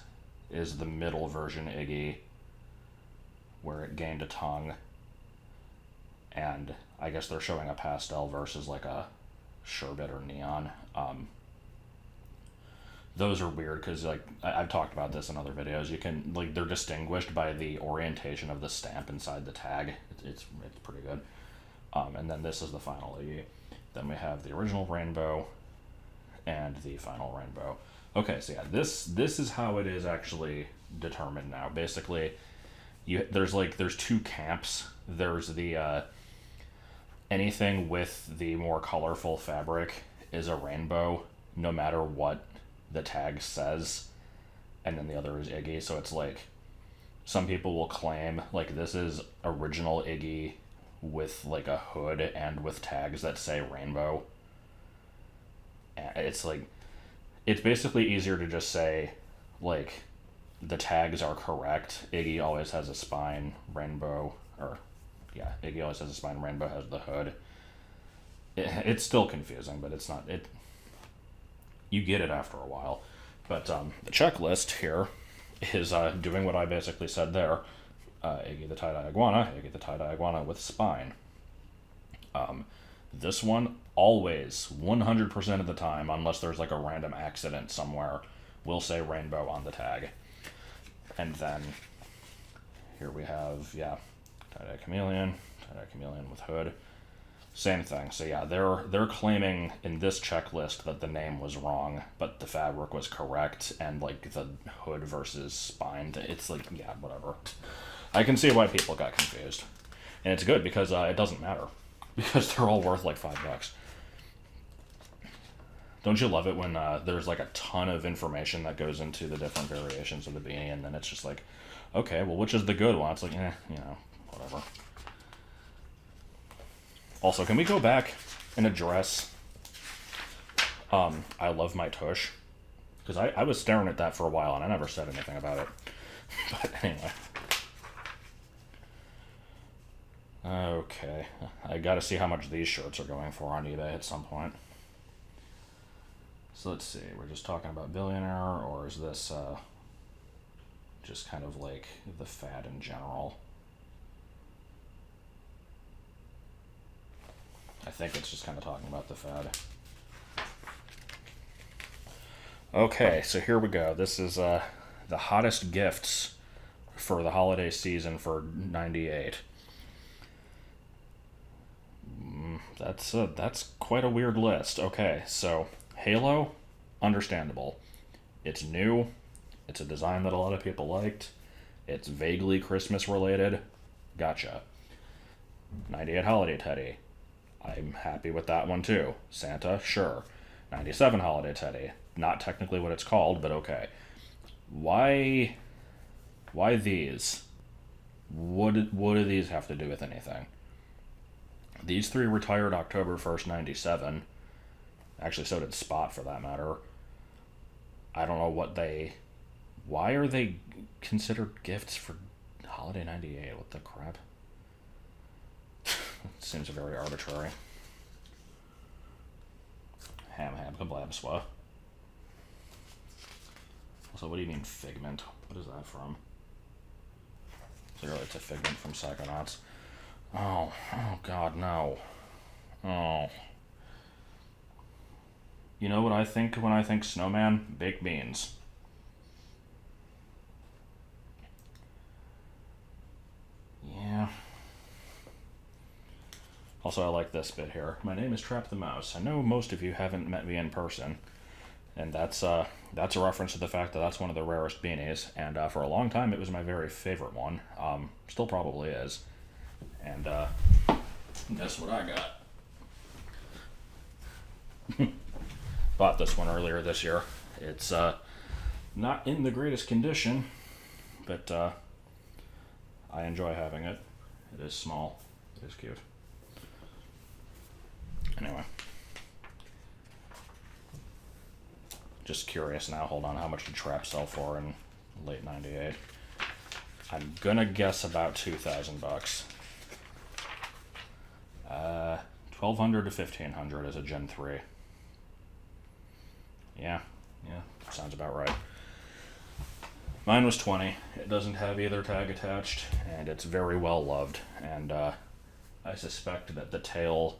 A: is the middle version Iggy, where it gained a tongue. And I guess they're showing a pastel versus like a sherbet or neon. Those are weird because, like, I've talked about this in other videos. You can, like, they're distinguished by the orientation of the stamp inside the tag. It's pretty good. And then this is the final Iggy. Then we have the original rainbow and the final rainbow. Okay, so yeah, this is how it is actually determined now. Basically, there's 2 camps. There's the anything with the more colorful fabric is a rainbow, no matter what the tag says, and then the other is Iggy. So it's like, some people will claim like this is original Iggy with like a hood and with tags that say rainbow. And it's like, it's basically easier to just say like the tags are correct. Iggy always has a spine, rainbow, or yeah, Iggy always has a spine, rainbow has the hood. It's still confusing, but it's not, you get it after a while. But the checklist here is doing what I basically said there. Iggy the tie-dye iguana, Iggy the tie-dye iguana with spine. This one, always, 100% of the time, unless there's like a random accident somewhere, will say rainbow on the tag. And then, here we have, yeah, tie-dye chameleon with hood. Same thing. So yeah, they're claiming in this checklist that the name was wrong, but the fabric was correct, and like the hood versus spine, it's like, yeah, whatever. I can see why people got confused. And it's good because it doesn't matter. Because they're all worth like $5. Don't you love it when there's like a ton of information that goes into the different variations of the beanie, and then it's just like, okay, well, which is the good one? It's like, whatever. Also, can we go back and address I love my tush? Because I was staring at that for a while and I never said anything about it. But anyway. Okay. I gotta see how much these shirts are going for on eBay at some point. So let's see. We're just talking about billionaire, or is this just kind of like the fad in general? I think it's just kind of talking about the fad. Okay, so here we go. This is the hottest gifts for the holiday season for '98. That's quite a weird list. Okay, so Halo, understandable. It's new. It's a design that a lot of people liked. It's vaguely Christmas related. Gotcha. 98 Holiday Teddy. I'm happy with that one too. Santa, sure. 97 Holiday Teddy. Not technically what it's called, but okay. Why these? What do these have to do with anything? These three retired October 1st, 97. Actually, so did Spot for that matter. I don't know what they... Why are they considered gifts for Holiday 98? What the crap? It seems very arbitrary. Ham kablabswa. Also, what do you mean figment? What is that from? Clearly it's a figment from Psychonauts. Oh god, no. Oh. You know what I think when I think snowman? Baked beans. Yeah. Also, I like this bit here. My name is Trap the Mouse. I know most of you haven't met me in person, and that's a reference to the fact that that's one of the rarest beanies, and for a long time it was my very favorite one. Still probably is. And guess what I got? Bought this one earlier this year. It's not in the greatest condition, but I enjoy having it. It is small. It is cute. Anyway. Just curious now, hold on, how much did Trap sell for in late 98? I'm gonna guess about $2,000. 1,200 to 1,500 is a Gen 3. Yeah, sounds about right. Mine was 20. It doesn't have either tag attached, and it's very well loved, and I suspect that the tail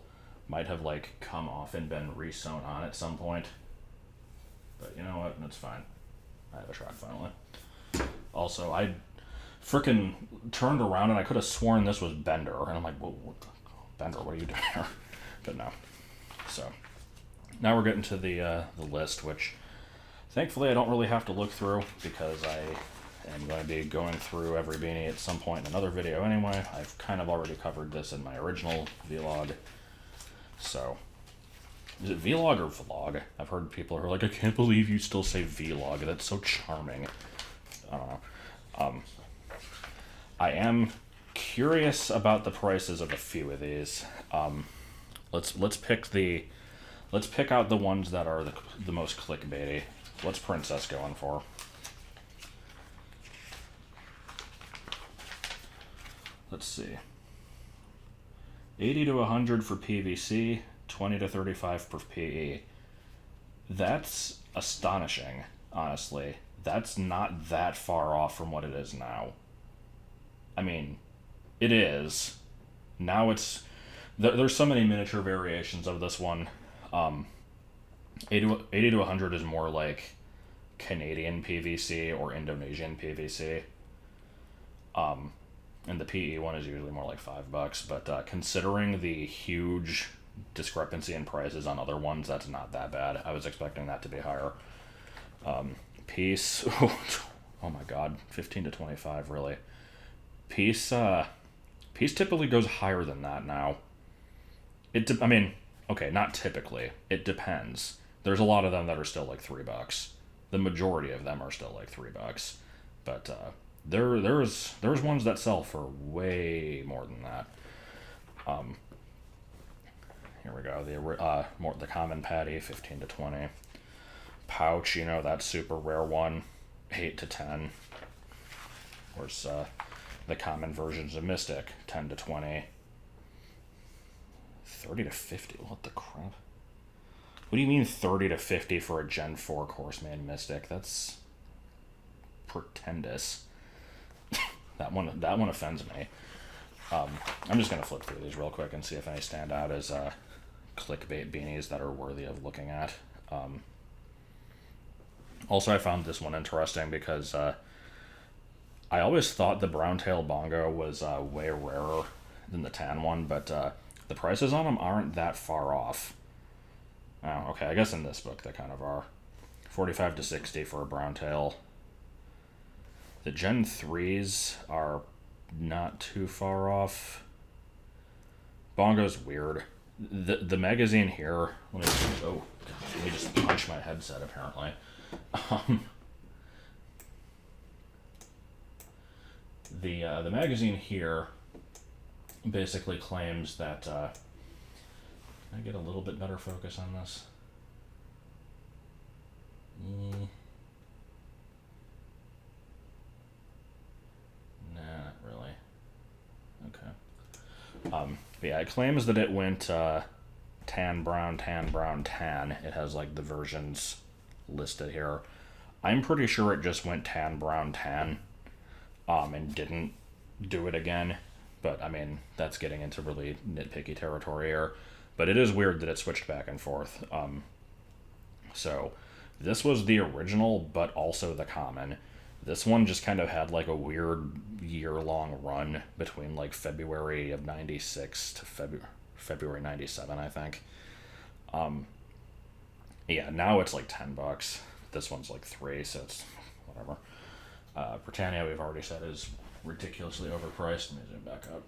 A: might have like come off and been re-sewn on at some point. But you know what? That's fine. I have a shot finally. Also, I frickin' turned around and I could have sworn this was Bender, and I'm like, whoa, Bender, what are you doing here? But no. So now we're getting to the list, which thankfully I don't really have to look through because I am going to be going through every beanie at some point in another video anyway. I've kind of already covered this in my original vlog. So, is it vlog or vlog? I've heard people who are like, I can't believe you still say vlog. That's so charming. I don't know. I am curious about the prices of a few of these. Let's pick out the ones that are the most clickbaity. What's Princess going for? Let's see. 80 to 100 for PVC, 20 to 35 for PE. That's astonishing, honestly. That's not that far off from what it is now. I mean, it is. Now it's... There's so many miniature variations of this one. 80 to 100 is more like Canadian PVC or Indonesian PVC. And the PE one is usually more like $5, but considering the huge discrepancy in prices on other ones, that's not that bad. I was expecting that to be higher. Piece, oh my god, 15 to 25, really. Piece typically goes higher than that now. I mean, okay, not typically. It depends. There's a lot of them that are still like $3. The majority of them are still like $3, but there's ones that sell for way more than that. Here we go. The common Paddy, 15 to 20. Pouch, you know, that super rare one, 8 to 10. Where's the common versions of Mystic, 10 to 20. 30 to 50. What the crap? What do you mean 30 to 50 for a Gen 4 Course-Made Mystic? That's pretendous. That one offends me. I'm just going to flip through these real quick and see if any stand out as clickbait beanies that are worthy of looking at. Also, I found this one interesting because I always thought the brown-tail bongo was way rarer than the tan one, but the prices on them aren't that far off. Oh, okay, I guess in this book they kind of are. 45 to 60 for a brown tail. The Gen 3s are not too far off. Bongo's weird. The magazine here. Let me just punch my headset. Apparently, the magazine here basically claims that. Can I get a little bit better focus on this? Nah, not really. Okay. But yeah, it claims that it went tan, brown, tan, brown, tan. It has like the versions listed here. I'm pretty sure it just went tan, brown, tan, and didn't do it again. But I mean, that's getting into really nitpicky territory here. But it is weird that it switched back and forth. So this was the original, but also the common. This one just kind of had like a weird year-long run between like February of 96 to February 97, I think. Yeah, now it's like $10. This one's like $3, so it's whatever. Britannia, we've already said, is ridiculously overpriced. Let me zoom back up.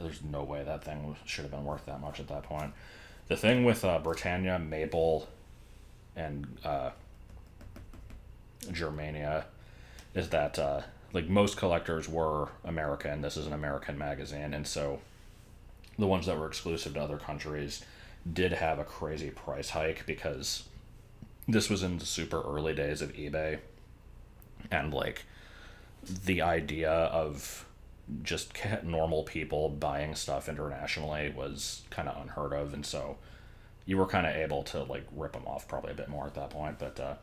A: There's no way that thing should have been worth that much at that point. The thing with Britannia, Maple, and Germania is that like most collectors were American. This is an American magazine, and so the ones that were exclusive to other countries did have a crazy price hike because this was in the super early days of eBay, and like the idea of just normal people buying stuff internationally was kind of unheard of, and so you were kind of able to like rip them off probably a bit more at that point. But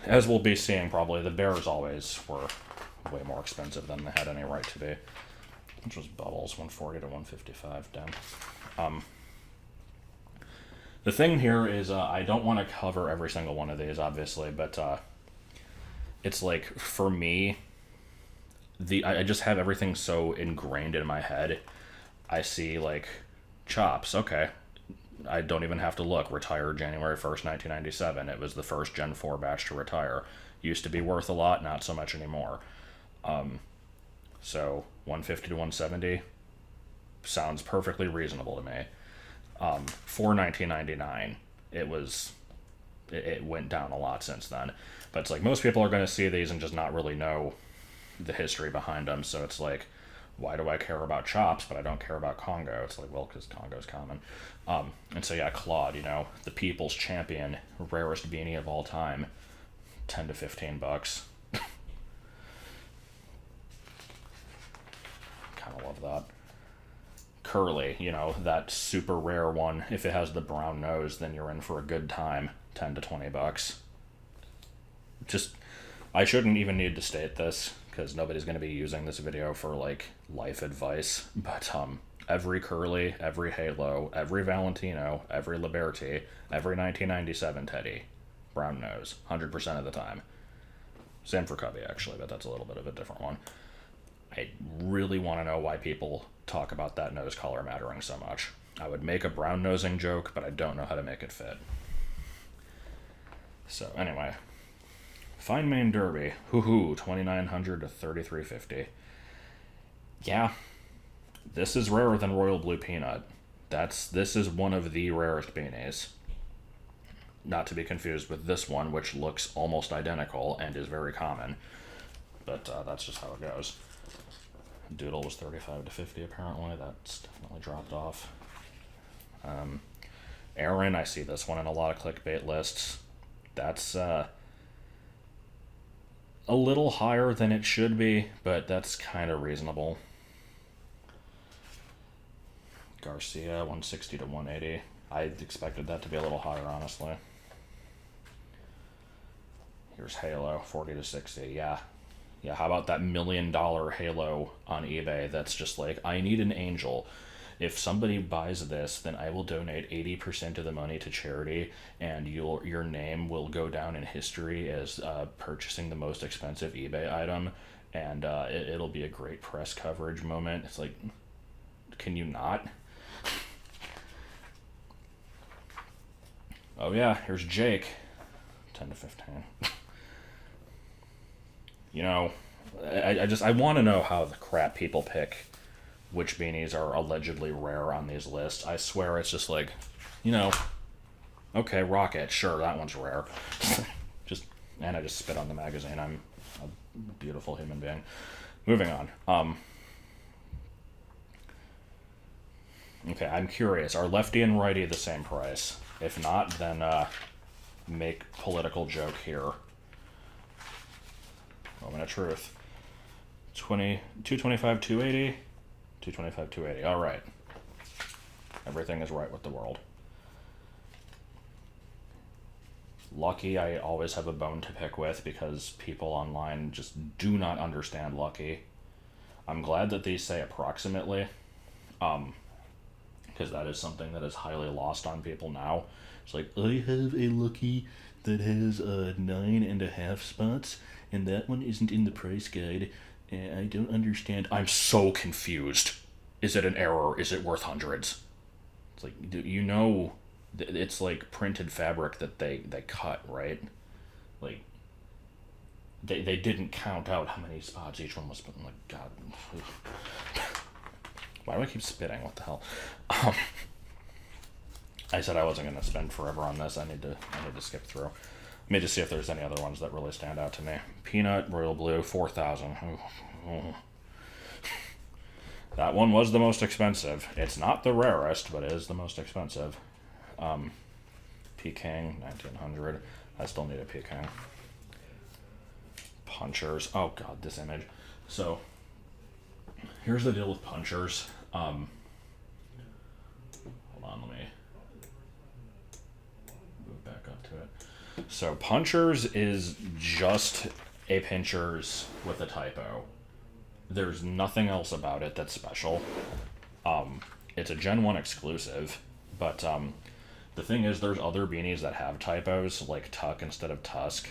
A: as we'll be seeing, probably the Bears always were way more expensive than they had any right to be, which was Bubbles 140 to 155 down. The thing here is I don't want to cover every single one of these, obviously, but it's like, for me, I just have everything so ingrained in my head. I see like Chops, okay, I don't even have to look. Retired January 1st, 1997. It was the first Gen 4 batch to retire. Used to be worth a lot, not so much anymore. So 150 to 170 sounds perfectly reasonable to me. For 1999, it went down a lot since then. But it's like most people are going to see these and just not really know the history behind them. So it's like, why do I care about Chops, but I don't care about Congo? It's like, well, because Congo's common. And so, yeah, Claude, the people's champion, rarest beanie of all time, $10 to $15. Kind of love that. Curly, that super rare one. If it has the brown nose, then you're in for a good time. $10 to $20. Just, I shouldn't even need to state this, because nobody's going to be using this video for like life advice, but every Curly, every Halo, every Valentino, every Liberty, every 1997 Teddy, brown nose, 100% of the time. Same for Cubby, actually, but that's a little bit of a different one. I really want to know why people talk about that nose color mattering so much. I would make a brown nosing joke, but I don't know how to make it fit. So anyway, Fine Main Derby, hoo-hoo, 2,900 to 3,350. Yeah, this is rarer than Royal Blue Peanut. This is one of the rarest beanies. Not to be confused with this one, which looks almost identical and is very common. But that's just how it goes. Doodle was 35 to 50 apparently. That's definitely dropped off. Aaron, I see this one in a lot of clickbait lists. That's a little higher than it should be, but that's kind of reasonable. Garcia, 160 to 180. I expected that to be a little higher, honestly. Here's Halo, 40 to 60. Yeah, how about that $1 million Halo on eBay that's just like, I need an angel. If somebody buys this, then I will donate 80% of the money to charity, and your name will go down in history as purchasing the most expensive eBay item, and it'll be a great press coverage moment. It's like, can you not? Oh yeah, here's Jake. 10 to 15. You know, I want to know how the crap people pick which beanies are allegedly rare on these lists. I swear it's just like, you know, okay, Rocket, sure, that one's rare. And I just spit on the magazine. I'm a beautiful human being. Moving on. Okay, I'm curious. Are lefty and righty the same price? If not, then make political joke here. Moment of truth. 225, 280. 225, 280. All right. Everything is right with the world. Lucky, I always have a bone to pick with because people online just do not understand Lucky. I'm glad that these say approximately, because that is something that is highly lost on people now. It's like, I have a Lucky that has 9.5 spots, and that one isn't in the price guide. I don't understand. I'm so confused. Is it an error? Is it worth hundreds? It's like, you know, it's like printed fabric that they cut, right? Like, they didn't count out how many spots each one was, but I'm like, God. Why do I keep spitting? What the hell? I said I wasn't going to spend forever on this. I need to skip through. Let me just see if there's any other ones that really stand out to me. Peanut, Royal Blue, 4,000. That one was the most expensive. It's not the rarest, but it is the most expensive. Peking, 1,900. I still need a Peking. Punchers. Oh god, this image. So, here's the deal with punchers. Hold on, let me move back up to it. So, punchers is just a pinchers with a typo. There's nothing else about it that's special. It's a Gen 1 exclusive, but the thing is, there's other beanies that have typos, like tuck instead of tusk,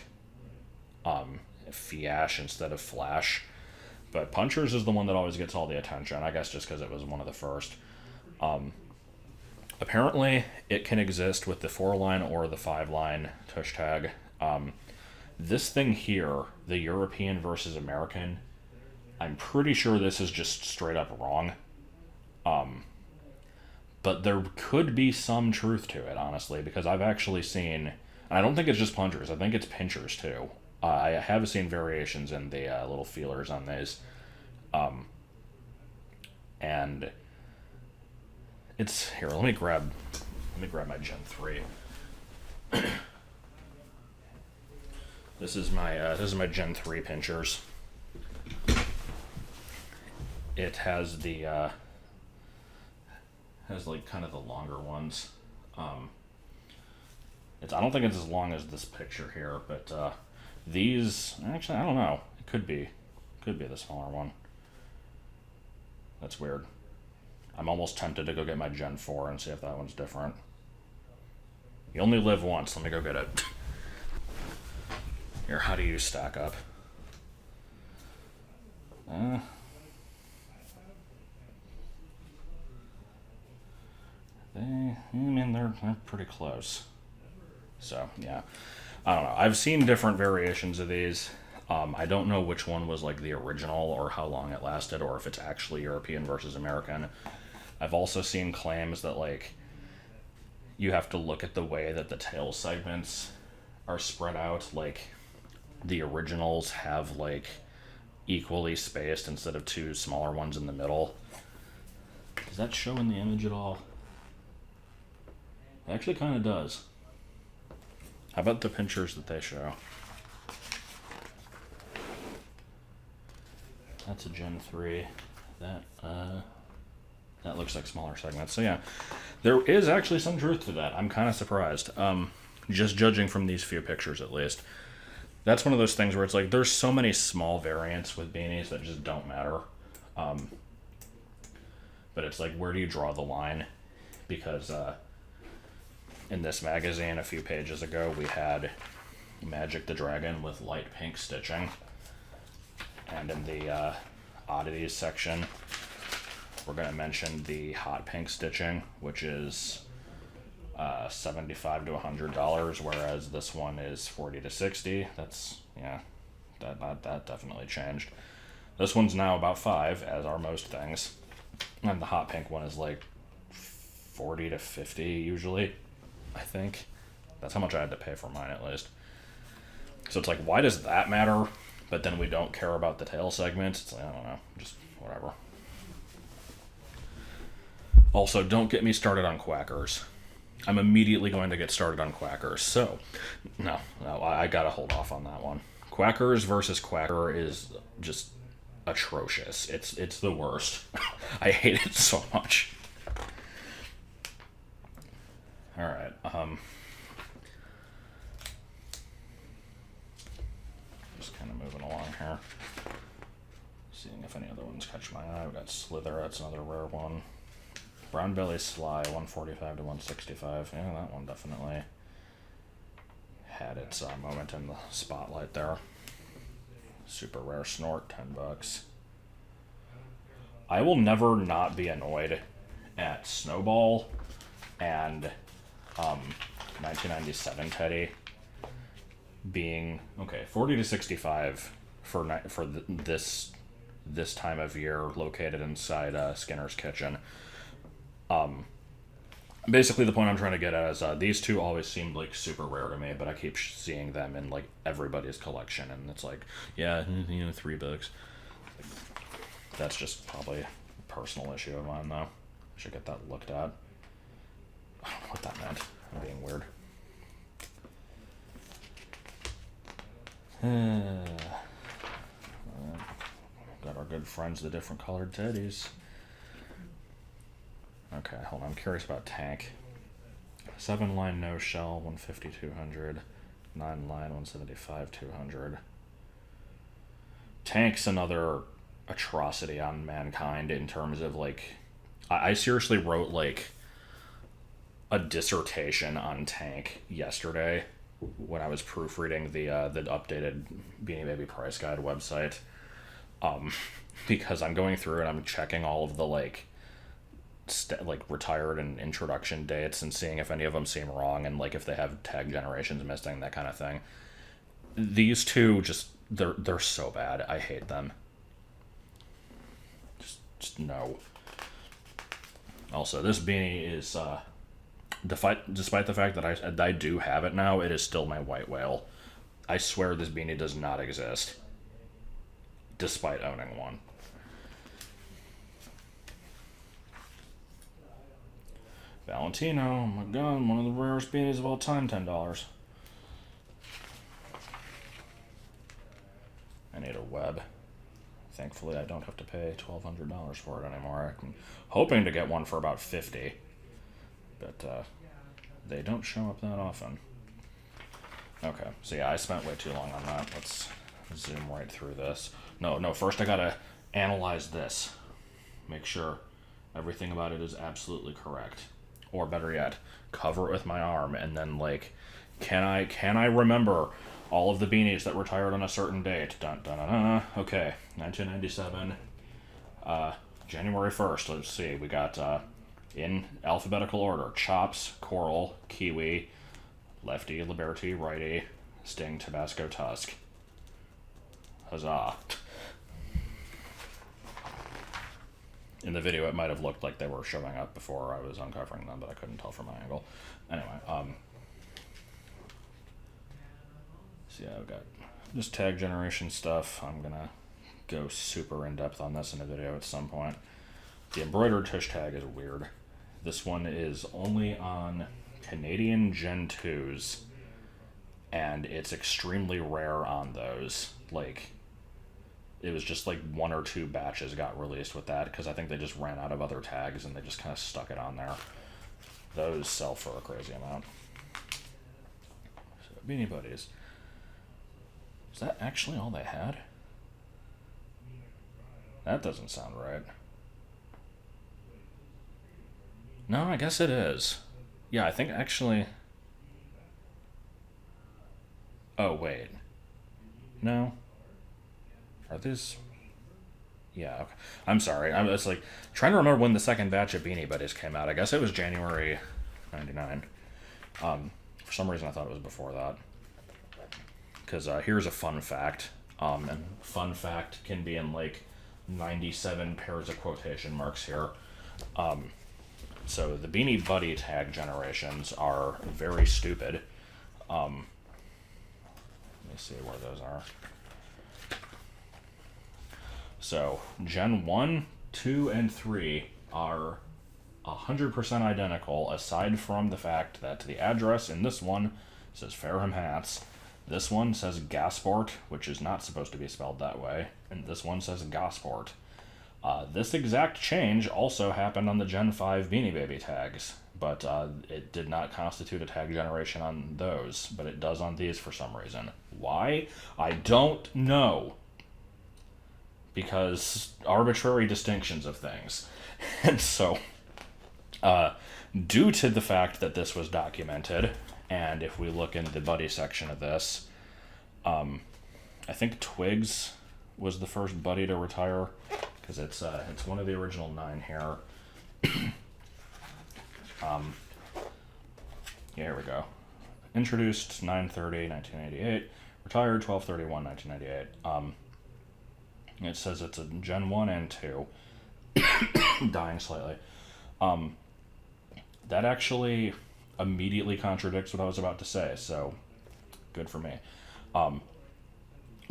A: fiash instead of flash, but punchers is the one that always gets all the attention, I guess just because it was one of the first. Apparently, it can exist with the 4-line or the 5-line tush tag. This thing here, the European versus American, I'm pretty sure this is just straight up wrong. But there could be some truth to it, honestly, because I've actually seen, and I don't think it's just punchers, I think it's pinchers too. I have seen variations in the little feelers on these. And it's, here, let me grab my Gen 3. This is my Gen 3 pinchers. It has the has like kind of the longer ones. I don't think it's as long as this picture here, but these, actually I don't know. It could be the smaller one. That's weird. I'm almost tempted to go get my Gen 4 and see if that one's different. You only live once. Let me go get it. Here, how do you stack up? They're pretty close. So, yeah. I don't know. I've seen different variations of these. I don't know which one was like the original or how long it lasted or if it's actually European versus American. I've also seen claims that like you have to look at the way that the tail segments are spread out. Like the originals have like equally spaced instead of two smaller ones in the middle. Does that show in the image at all? It actually kind of does. How about the pinchers that they show? That's a Gen 3. That looks like smaller segments. So yeah, there is actually some truth to that. I'm kind of surprised. Just judging from these few pictures at least. That's one of those things where it's like there's so many small variants with beanies that just don't matter. But it's like, where do you draw the line? Because in this magazine a few pages ago we had Magic the Dragon with light pink stitching. And in the oddities section, we're going to mention the hot pink stitching, which is $75 to $100, whereas this one is 40 to 60. That's, yeah, that definitely changed. This one's now about 5, as are most things. And the hot pink one is like 40 to 50 usually, I think. That's how much I had to pay for mine, at least. So it's like, why does that matter? But then we don't care about the tail segment. It's like, I don't know, just whatever. Also, don't get me started on quackers. I'm immediately going to get started on quackers. So, no, I gotta hold off on that one. Quackers versus quacker is just atrocious. It's the worst. I hate it so much. All right. Just kind of moving along here. Seeing if any other ones catch my eye. We've got Slither. That's another rare one. Brown Belly Sly, 145 to 165. Yeah, that one definitely had its moment in the spotlight there. Super rare Snort, $10. I will never not be annoyed at Snowball and 1997 Teddy being, okay, 40 to 65 for this time of year, located inside Skinner's kitchen. Basically the point I'm trying to get at is these two always seemed like super rare to me, but I keep seeing them in like everybody's collection, and it's like, yeah, $3. That's just probably a personal issue of mine, though. I should get that looked at. I don't know what that meant. I'm being weird. Got our good friends, the different colored teddies. Okay, hold on. I'm curious about Tank. 7-line no shell, 150, 200. 9-line, 175, 200. Tank's another atrocity on mankind in terms of like, I seriously wrote like a dissertation on Tank yesterday when I was proofreading the updated Beanie Baby price guide website, because I'm going through and I'm checking all of the like retired and introduction dates and seeing if any of them seem wrong, and like if they have tag generations missing, that kind of thing. These two just they're so bad. I hate them. Just no. Also, this beanie is despite the fact that I do have it now, it is still my white whale. I swear this beanie does not exist, despite owning one. Valentino, oh my god, one of the rarest beanies of all time, $10. I need a web. Thankfully, I don't have to pay $1,200 for it anymore. I'm hoping to get one for about $50, but they don't show up that often. Okay, so yeah, I spent way too long on that. Let's zoom right through this. No, first I gotta analyze this. Make sure everything about it is absolutely correct. Or better yet, cover it with my arm, and then like, can I remember all of the beanies that retired on a certain date? Dun dun dun dun. Okay, 1997, January 1st. Let's see, we got in alphabetical order: Chops, Coral, Kiwi, Lefty, Liberty, Righty, Sting, Tabasco, Tusk. Huzzah! In the video, it might have looked like they were showing up before I was uncovering them, but I couldn't tell from my angle. Anyway, so yeah, I've got just tag generation stuff. I'm gonna go super in depth on this in a video at some point. The embroidered tush tag is weird. This one is only on Canadian Gen 2s, and it's extremely rare on those. Like, it was just like 1 or 2 batches got released with that, because I think they just ran out of other tags and they just kind of stuck it on there. Those sell for a crazy amount. So, Beanie Buddies. Is that actually all they had? That doesn't sound right. No, I guess it is. Yeah, I think actually... Oh, wait. No. Are these... Yeah, okay. I'm sorry. I was like trying to remember when the second batch of Beanie Buddies came out. I guess it was January 99. For some reason, I thought it was before that. Because here's a fun fact. And fun fact can be in like 97 pairs of quotation marks here. So the Beanie Buddy tag generations are very stupid. Let me see where those are. So Gen 1, 2, and 3 are 100% identical, aside from the fact that the address in this one says Fareham Hats. This one says Gasport, which is not supposed to be spelled that way, and this one says Gosport. This exact change also happened on the Gen 5 Beanie Baby tags, but it did not constitute a tag generation on those, but it does on these for some reason. Why? I don't know. Because arbitrary distinctions of things. And so, due to the fact that this was documented, and if we look in the buddy section of this, I think Twigs was the first buddy to retire, because it's one of the original 9 here. Here we go. Introduced 9/30/1988, retired 12/31/1998. It says it's a Gen 1 and 2. Dying slightly. That actually immediately contradicts what I was about to say, so good for me.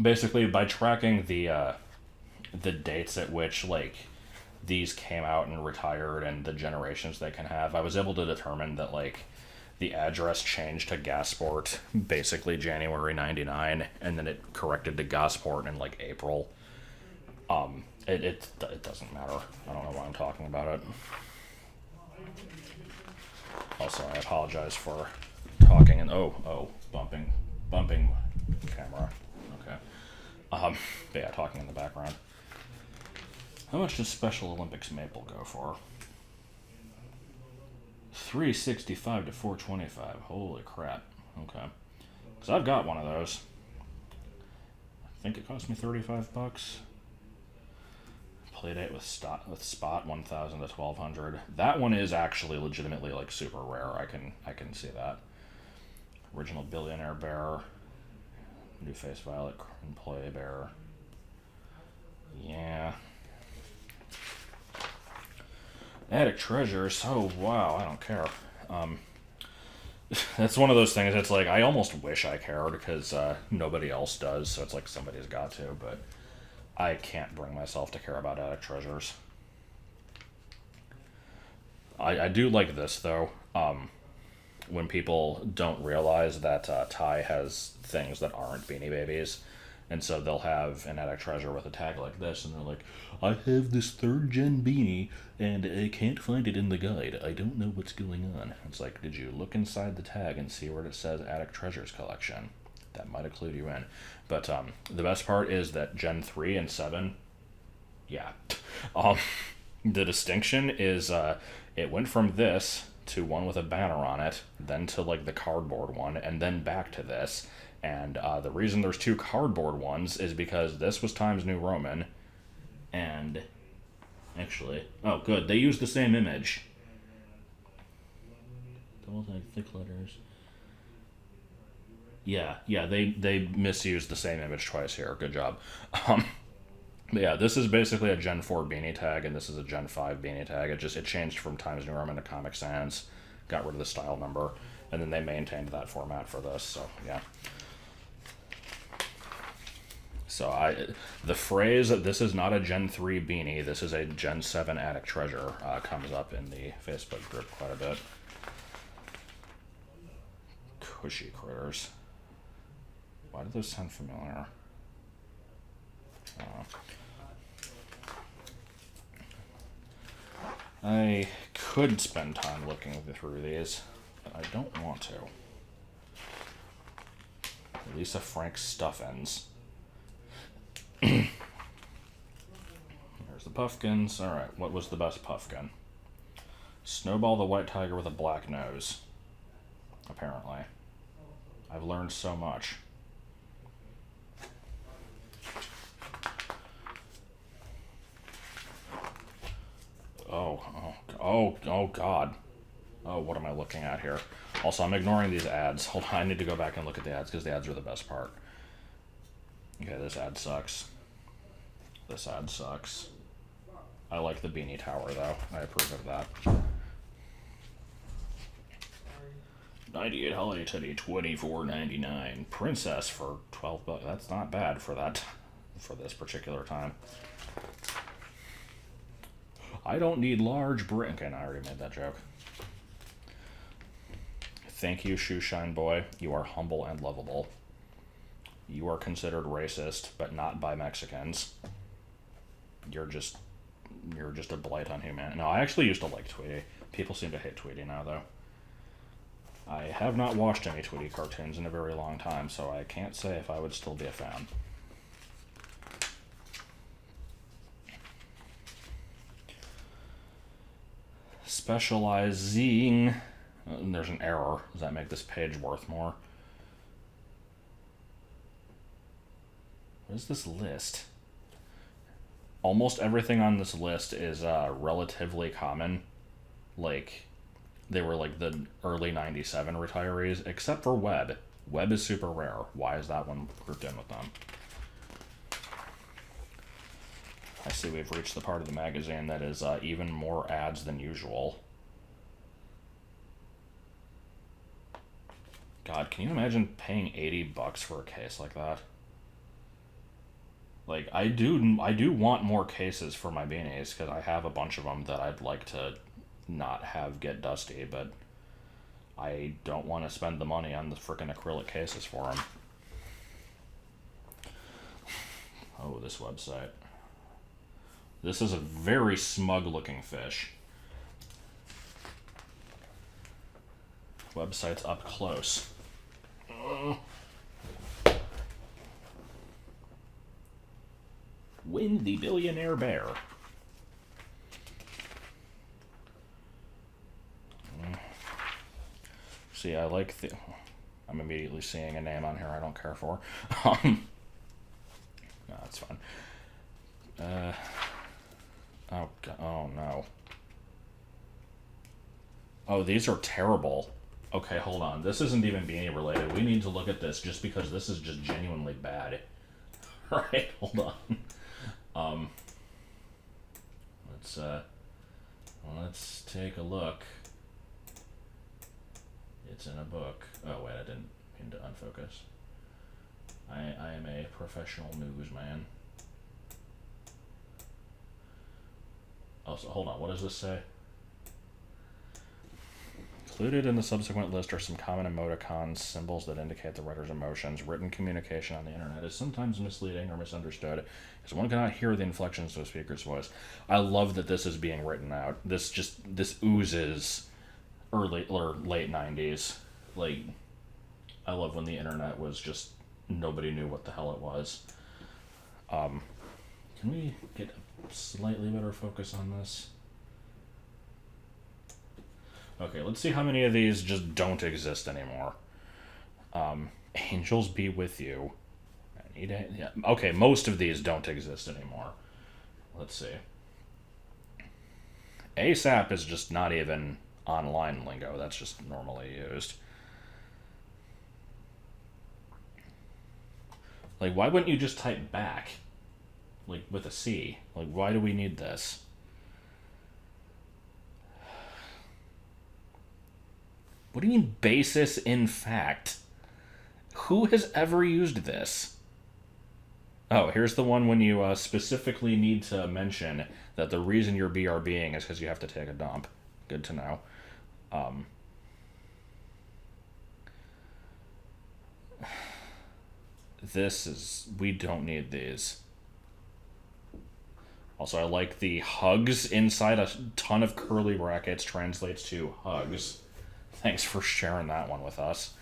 A: Basically, by tracking the dates at which like these came out and retired and the generations they can have, I was able to determine that like the address changed to Gasport basically January 99, and then it corrected to Gosport in like April. It doesn't matter. I don't know why I'm talking about it. Also, I apologize for talking and bumping camera. Okay. But yeah, talking in the background. How much does Special Olympics Maple go for? $365 to $425. Holy crap. Okay. Because I've got one of those. I think it cost me $35. Playdate with Spot 1,000 to 1,200. That one is actually legitimately like super rare. I can see that. Original Billionaire Bear, New Face Violet and Play Bear. Yeah. Attic Treasures. Oh wow, I don't care. That's one of those things. It's like I almost wish I cared because nobody else does. So it's like somebody's got to, but I can't bring myself to care about Attic Treasures. I do like this, though, when people don't realize that Ty has things that aren't Beanie Babies, and so they'll have an Attic Treasure with a tag like this, and they're like, I have this 3rd gen beanie, and I can't find it in the guide. I don't know what's going on. It's like, did you look inside the tag and see where it says Attic Treasures Collection? That might have clued you in. But the best part is that Gen 3 and 7, yeah. The distinction is it went from this to one with a banner on it, then to like the cardboard one, and then back to this. And the reason there's 2 cardboard ones is because this was Times New Roman, and actually, oh good, they used the same image. Double tag thick letters. Yeah, they misused the same image twice here. Good job. But yeah, this is basically a Gen 4 beanie tag, and this is a Gen 5 beanie tag. It changed from Times New Roman to Comic Sans, got rid of the style number, and then they maintained that format for this. So yeah. So the phrase "this is not a Gen 3 beanie, this is a Gen 7 Attic Treasure" comes up in the Facebook group quite a bit. Cushy critters. Why do those sound familiar? I could spend time looking through these, but I don't want to. Lisa Frank Stuffins. Here's the puffkins. Alright, what was the best puffkin? Snowball the white tiger with a black nose. Apparently. I've learned so much. Oh God. Oh, what am I looking at here? Also, I'm ignoring these ads. Hold on, I need to go back and look at the ads because the ads are the best part. Okay, this ad sucks. This ad sucks. I like the Beanie Tower, though. I approve of that. 98 Holiday Teddy, $24.99. Princess for $12. That's not bad for that, for this particular time. I don't need large Okay, no, I already made that joke. Thank you, Shoeshine Boy. You are humble and lovable. You are considered racist, but not by Mexicans. You're just a blight on humanity. No, I actually used to like Tweety. People seem to hate Tweety now, though. I have not watched any Tweety cartoons in a very long time, so I can't say if I would still be a fan. Specializing. There's an error. Does that make this page worth more? What is this list? Almost everything on this list is relatively common. Like, they were like the early 97 retirees, except for Webb. Webb is super rare. Why is that one grouped in with them? I see we've reached the part of the magazine that is even more ads than usual. God, can you imagine paying $80 for a case like that? Like, I do want more cases for my beanies, because I have a bunch of them that I'd like to not have get dusty, but I don't want to spend the money on the frickin' acrylic cases for them. Oh, this website. This is a very smug-looking fish. Website's up close. Win the Billionaire Bear. See, I like the... I'm immediately seeing a name on here I don't care for. No, that's fine. Oh, God, oh no. Oh, these are terrible. Okay, hold on. This isn't even Beanie related. We need to look at this just because this is just genuinely bad. Alright, hold on. Let's take a look. It's in a book. Oh wait, I didn't mean to unfocus. I am a professional newsman. Oh, so hold on, what does this say? Included in the subsequent list are some common emoticons, symbols that indicate the writer's emotions. Written communication on the internet is sometimes misleading or misunderstood, as one cannot hear the inflections of a speaker's voice. I love that this is being written out. This oozes early or late 90s. Like, I love when the internet was just, nobody knew what the hell it was. Can we get a slightly better focus on this? Okay, let's see how many of these just don't exist anymore. Angels be with you. Yeah. Okay, most of these don't exist anymore. Let's see. ASAP is just not even online lingo. That's just normally used. Like, why wouldn't you just type back? Like, with a C. Like, why do we need this? What do you mean, basis in fact? Who has ever used this? Oh, here's the one when you specifically need to mention that the reason you're BRBing is because you have to take a dump. Good to know. We don't need these. Also, I like the hugs inside a ton of curly brackets translates to hugs. Thanks for sharing that one with us.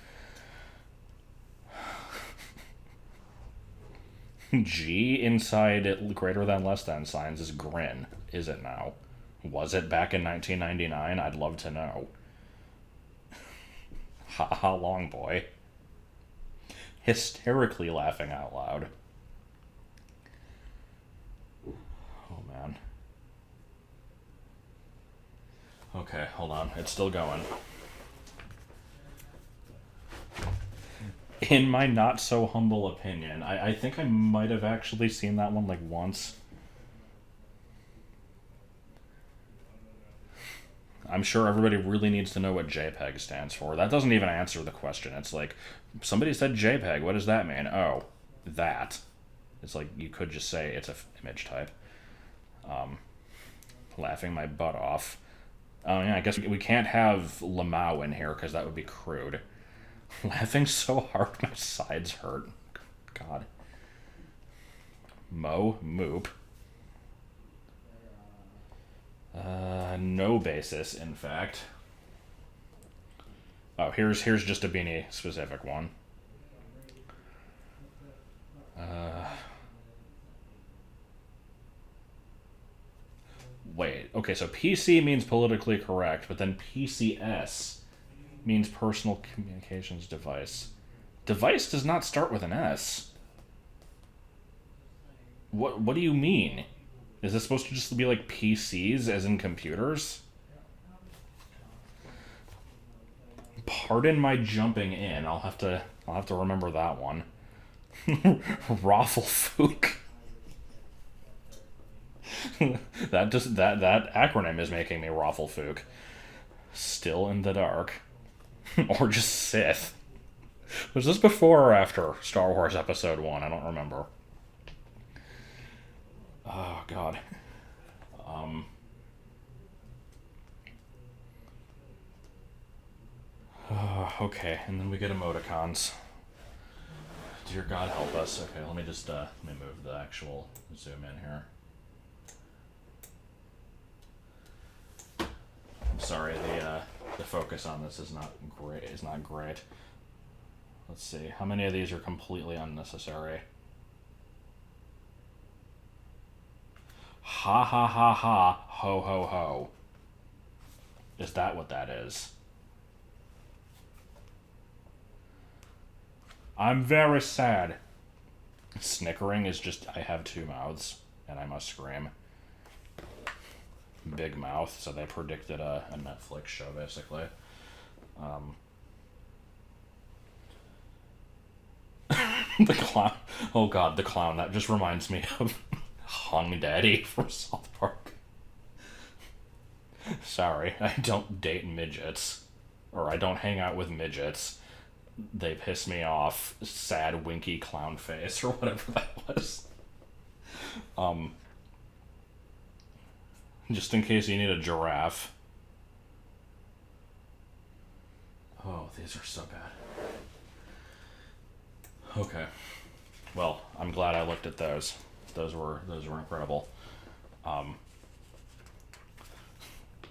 A: G inside greater than less than signs is grin. Is it now? Was it back in 1999? I'd love to know. Ha ha long boy. Hysterically laughing out loud. Oh man. Okay, hold on. It's still going. In my not so humble opinion, I think I might have actually seen that one like once. I'm sure everybody really needs to know what JPEG stands for. That doesn't even answer the question. It's like, somebody said JPEG, what does that mean? Oh, that. It's like, you could just say it's a image type. Laughing my butt off. Oh yeah, I guess we can't have Lamau in here because that would be crude. Laughing so hard my sides hurt. God. Moop. No basis, in fact. Oh, here's just a Beanie specific one. Wait, okay, so PC means politically correct, but then PCS means personal communications device. Device does not start with an S. What do you mean? Is this supposed to just be like PCs, as in computers? Pardon my jumping in. I'll have to remember that one. Rafflefook. that acronym is making me Rafflefook. Still in the dark. Or just Sith. Was this before or after Star Wars Episode 1? I don't remember. Oh, God. Okay, and then we get emoticons. Dear God, help us. Okay, let me move the actual zoom in here. I'm sorry, the focus on this is not great. Let's see, how many of these are completely unnecessary? Ha ha ha ha, ho ho ho. Is that what that is? I'm very sad. Snickering is just, I have two mouths, and I must scream. Big mouth, so they predicted a Netflix show, basically. The clown. Oh god, the clown. That just reminds me of Hung Daddy from South Park. Sorry, I don't date midgets. Or I don't hang out with midgets. They piss me off. Sad, winky clown face, or whatever that was. Just in case you need a giraffe. Oh, these are so bad. Okay. Well, I'm glad I looked at those. Those were incredible.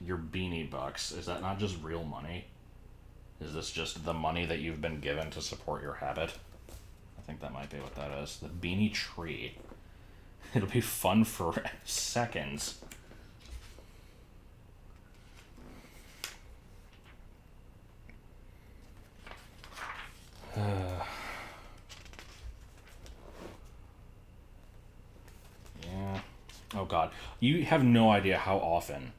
A: Your beanie bucks, is that not just real money? Is this just the money that you've been given to support your habit? I think that might be what that is. The beanie tree. It'll be fun for seconds. Yeah. Oh god. You have no idea how often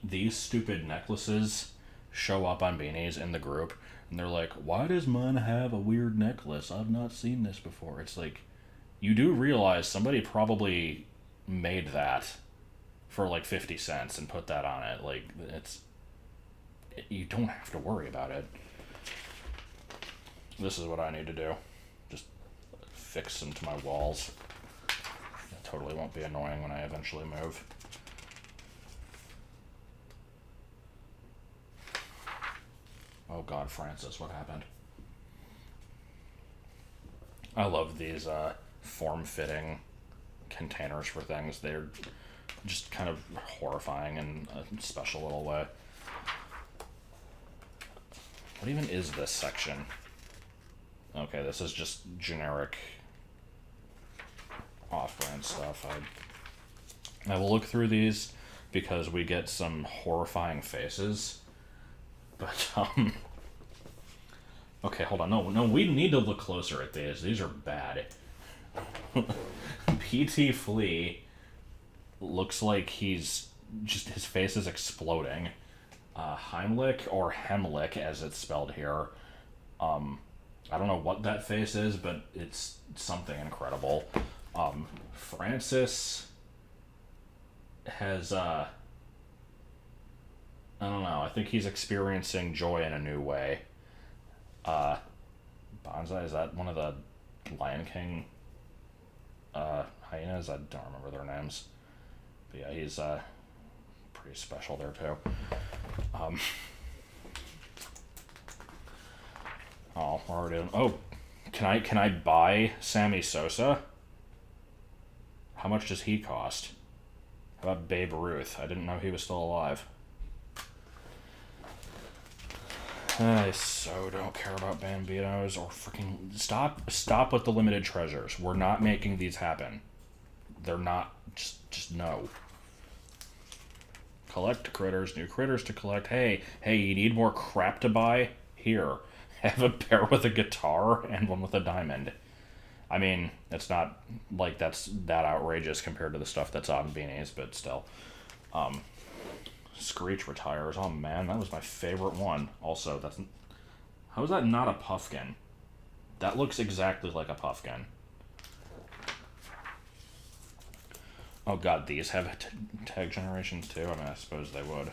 A: these stupid necklaces show up on beanies in the group, and they're like, why does mine have a weird necklace? I've not seen this before. It's like, you do realize somebody probably made that for like 50 cents and put that on it. Like, you don't have to worry about it. This is what I need to do. Just fix them to my walls. It totally won't be annoying when I eventually move. Oh god, Francis, what happened? I love these form-fitting containers for things. They're just kind of horrifying in a special little way. What even is this section? Okay, this is just generic off-brand stuff. I will look through these because we get some horrifying faces. But, okay, hold on. No, we need to look closer at these. These are bad. PT Flea looks like his face is exploding. Heimlich, or Hemlich as it's spelled here. I don't know what that face is, but it's something incredible. Francis has, I don't know, I think he's experiencing joy in a new way. Bonsai, is that one of the Lion King hyenas? I don't remember their names. But yeah, he's pretty special there too. Oh, we're already on. Oh, can I buy Sammy Sosa? How much does he cost? How about Babe Ruth? I didn't know he was still alive. I so don't care about Bambinos or freaking stop with the limited treasures. We're not making these happen. They're not just no. Collect critters, new critters to collect. Hey, you need more crap to buy? Here. Have a bear with a guitar and one with a diamond. I mean, it's not like that's that outrageous compared to the stuff that's on beanies, but still. Screech retires. Oh man, that was my favorite one. Also, how is that not a puffkin? That looks exactly like a puffkin. Oh god, these have tag generations too? I mean, I suppose they would.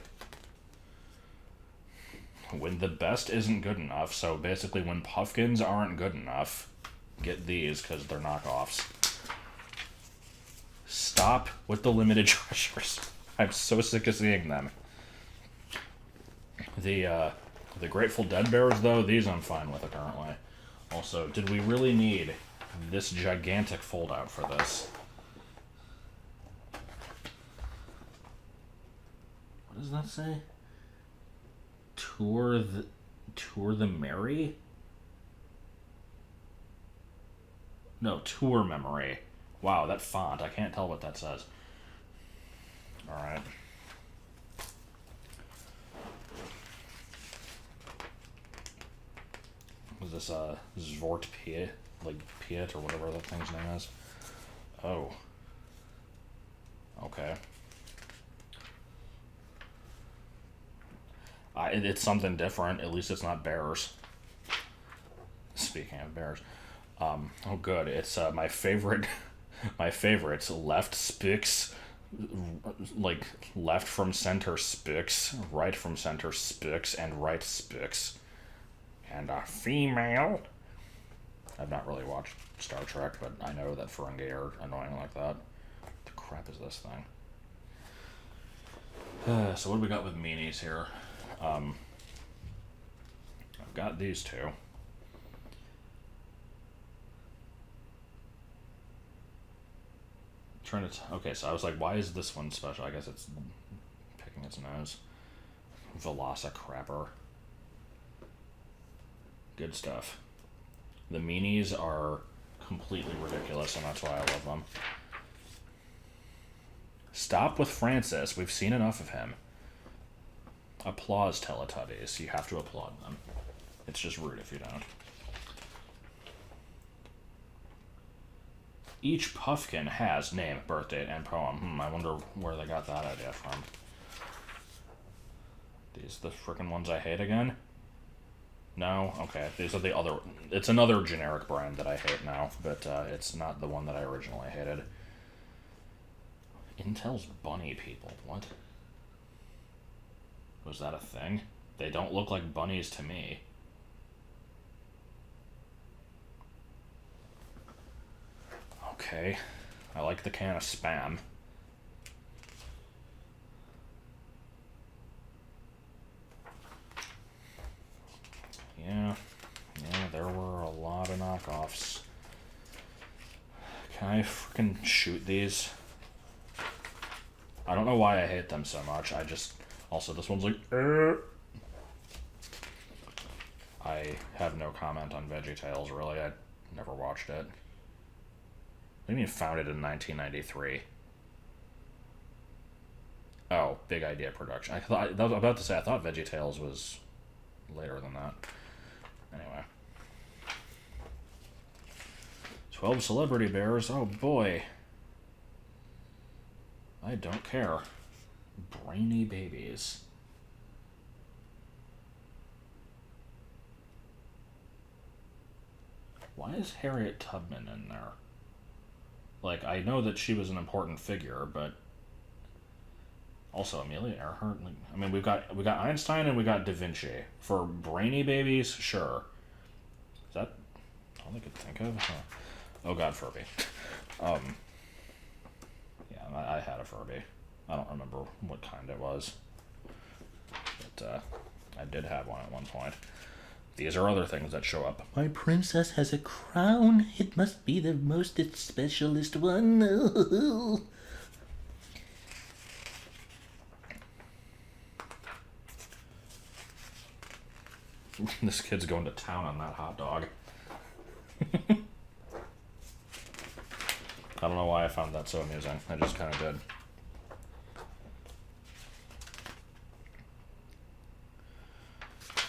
A: When the best isn't good enough, so basically when puffkins aren't good enough, get these because they're knockoffs. Stop with the limited treasures. I'm so sick of seeing them. The Grateful Dead bears, though, these I'm fine with apparently. Also, did we really need this gigantic foldout for this? What does that say? Tour the Mary? No, Tour Memory. Wow, that font. I can't tell what that says. Alright. Was this, Zvort Piet? Like, Piet, or whatever that thing's name is? Oh. Okay. It's something different. At least it's not bears. Speaking of bears. Oh, good. It's my favorite. My favorites. Left spicks. Like, left from center spicks. Right from center spicks. And right spicks. And a female. I've not really watched Star Trek, but I know that Ferengi are annoying like that. What the crap is this thing? So what do we got with meanies here? I've got these two. Okay, so I was like, why is this one special? I guess it's picking its nose. Velocicrapper. Good stuff. The meanies are completely ridiculous, and that's why I love them. Stop with Francis. We've seen enough of him. Applause Teletubbies. You have to applaud them. It's just rude if you don't. Each puffkin has name, birth date, and poem. I wonder where they got that idea from. These the frickin' ones I hate again? No? Okay. These are the other... It's another generic brand that I hate now, but it's not the one that I originally hated. Intel's bunny people. What? Was that a thing? They don't look like bunnies to me. Okay. I like the can of Spam. Yeah, there were a lot of knockoffs. Can I freaking shoot these? I don't know why I hate them so much. I just... Also, this one's like... I have no comment on VeggieTales, really. I never watched it. What do you mean founded in 1993? Oh, Big Idea Production. I was about to say, I thought VeggieTales was later than that. Anyway. 12 celebrity bears. Oh boy. I don't care. Brainy babies. Why is Harriet Tubman in there? Like, I know that she was an important figure, but also Amelia Earhart. Like, I mean, we got Einstein and we got Da Vinci. For brainy babies, sure. Is that all I could think of? Huh. Oh God, Furby. Yeah, I had a Furby. I don't remember what kind it was, but I did have one at one point. These are other things that show up.
D: My princess has a crown. It must be the most specialist one.
A: This kid's going to town on that hot dog. I don't know why I found that so amusing. I just kind of did.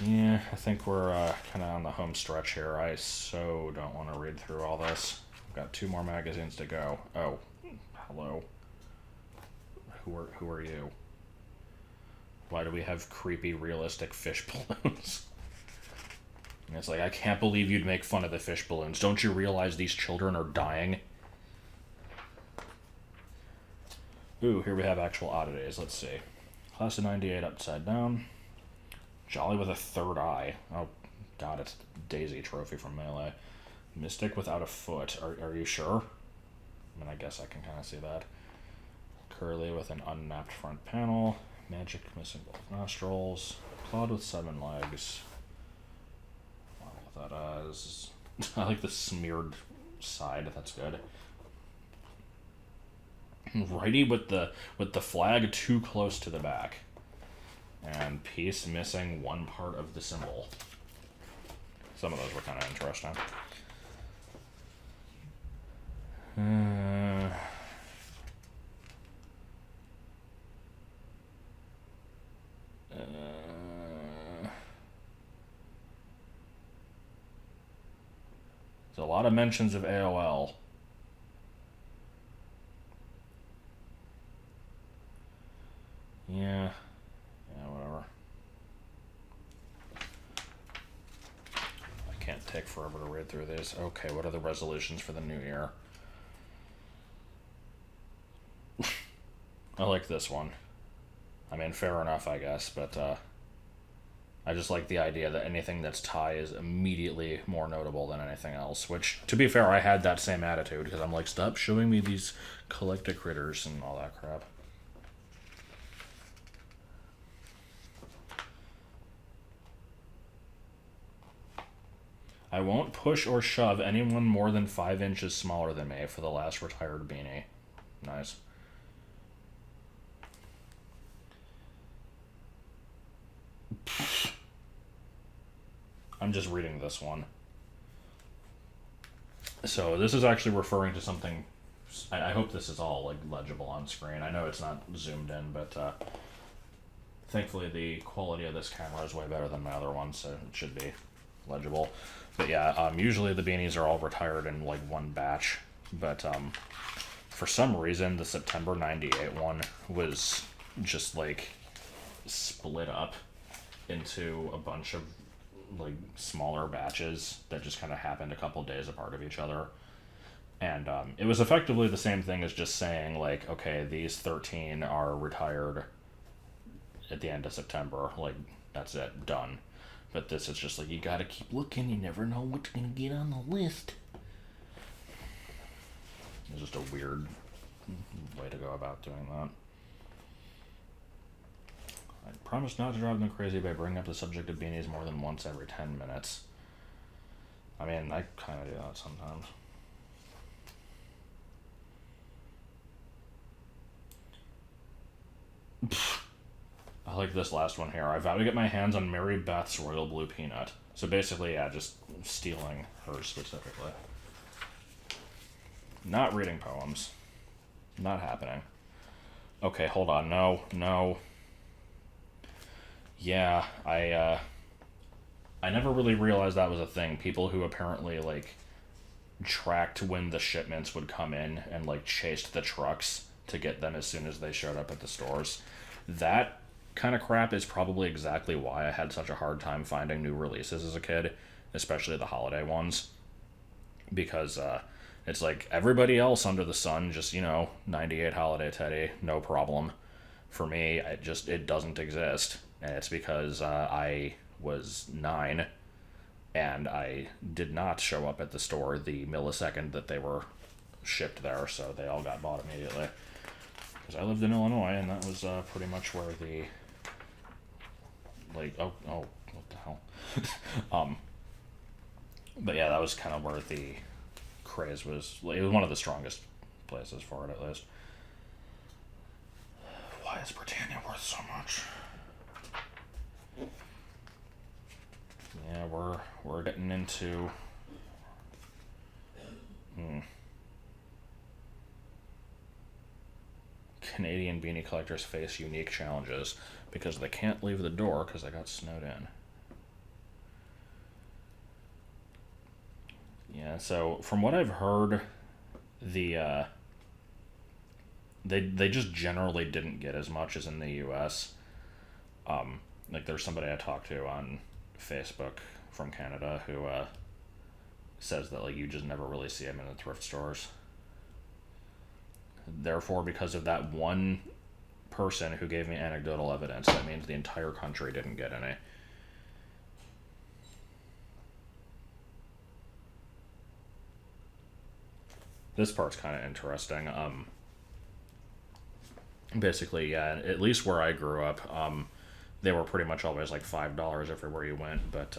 A: Yeah, I think we're kind of on the home stretch here. I so don't want to read through all this. I've got 2 more magazines to go. Oh, hello. Who are you? Why do we have creepy, realistic fish balloons? And it's like, I can't believe you'd make fun of the fish balloons. Don't you realize these children are dying? Ooh, here we have actual oddities. Let's see. Class of 98 upside down. Jolly with a third eye. Oh, God, it's Daisy trophy from Melee. Mystic without a foot. Are you sure? I mean, I guess I can kind of see that. Curly with an unnapped front panel. Magic missing both nostrils. Clawed with 7 legs. I don't know what that is. I like the smeared side. That's good. Righty with the flag too close to the back. And piece missing 1 part of the symbol. Some of those were kind of interesting. There's a lot of mentions of AOL. Yeah, whatever. I can't take forever to read through these. Okay, what are the resolutions for the new year? I like this one. I mean, fair enough, I guess, but I just like the idea that anything that's Thai is immediately more notable than anything else, which, to be fair, I had that same attitude, because I'm like, stop showing me these collected critters and all that crap. I won't push or shove anyone more than 5 inches smaller than me for the last retired beanie. Nice. I'm just reading this one. So this is actually referring to something. I hope this is all like legible on screen. I know it's not zoomed in, but thankfully the quality of this camera is way better than my other one, so it should be legible. But yeah, usually the beanies are all retired in like one batch, but for some reason the September 98 one was just like split up into a bunch of like smaller batches that just kind of happened a couple days apart of each other. And it was effectively the same thing as just saying like, okay, these 13 are retired at the end of September, like that's it, done. But this is just like, you gotta keep looking, you never know what's gonna get on the list. It's just a weird way to go about doing that. I promise not to drive them crazy by bringing up the subject of beanies more than once every 10 minutes. I mean, I kind of do that sometimes. I like this last one here. I vow to get my hands on Mary Beth's Royal Blue Peanut. So basically, yeah, just stealing hers specifically. Not reading poems. Not happening. Okay, hold on. No. Yeah, I never really realized that was a thing. People who apparently, like, tracked when the shipments would come in and, like, chased the trucks to get them as soon as they showed up at the stores. That kind of crap is probably exactly why I had such a hard time finding new releases as a kid, especially the holiday ones. because it's like everybody else under the sun, just, 98 holiday teddy, no problem. For me, it doesn't exist, and it's because I was 9, and I did not show up at the store the millisecond that they were shipped there, so they all got bought immediately. Because I lived in Illinois, and that was pretty much where the, like, oh, what the hell? But yeah, that was kind of where the craze was. It was one of the strongest places for it, at least. Why is Britannia worth so much? Yeah, we're getting into. Canadian beanie collectors face unique challenges because they can't leave the door because they got snowed in. Yeah, so from what I've heard, they just generally didn't get as much as in the U.S. Like there's somebody I talked to on Facebook from Canada who says that like you just never really see them in the thrift stores. Therefore, because of that one person who gave me anecdotal evidence, that means the entire country didn't get any. This part's kind of interesting. Basically, yeah, at least where I grew up, they were pretty much always like $5 everywhere you went, but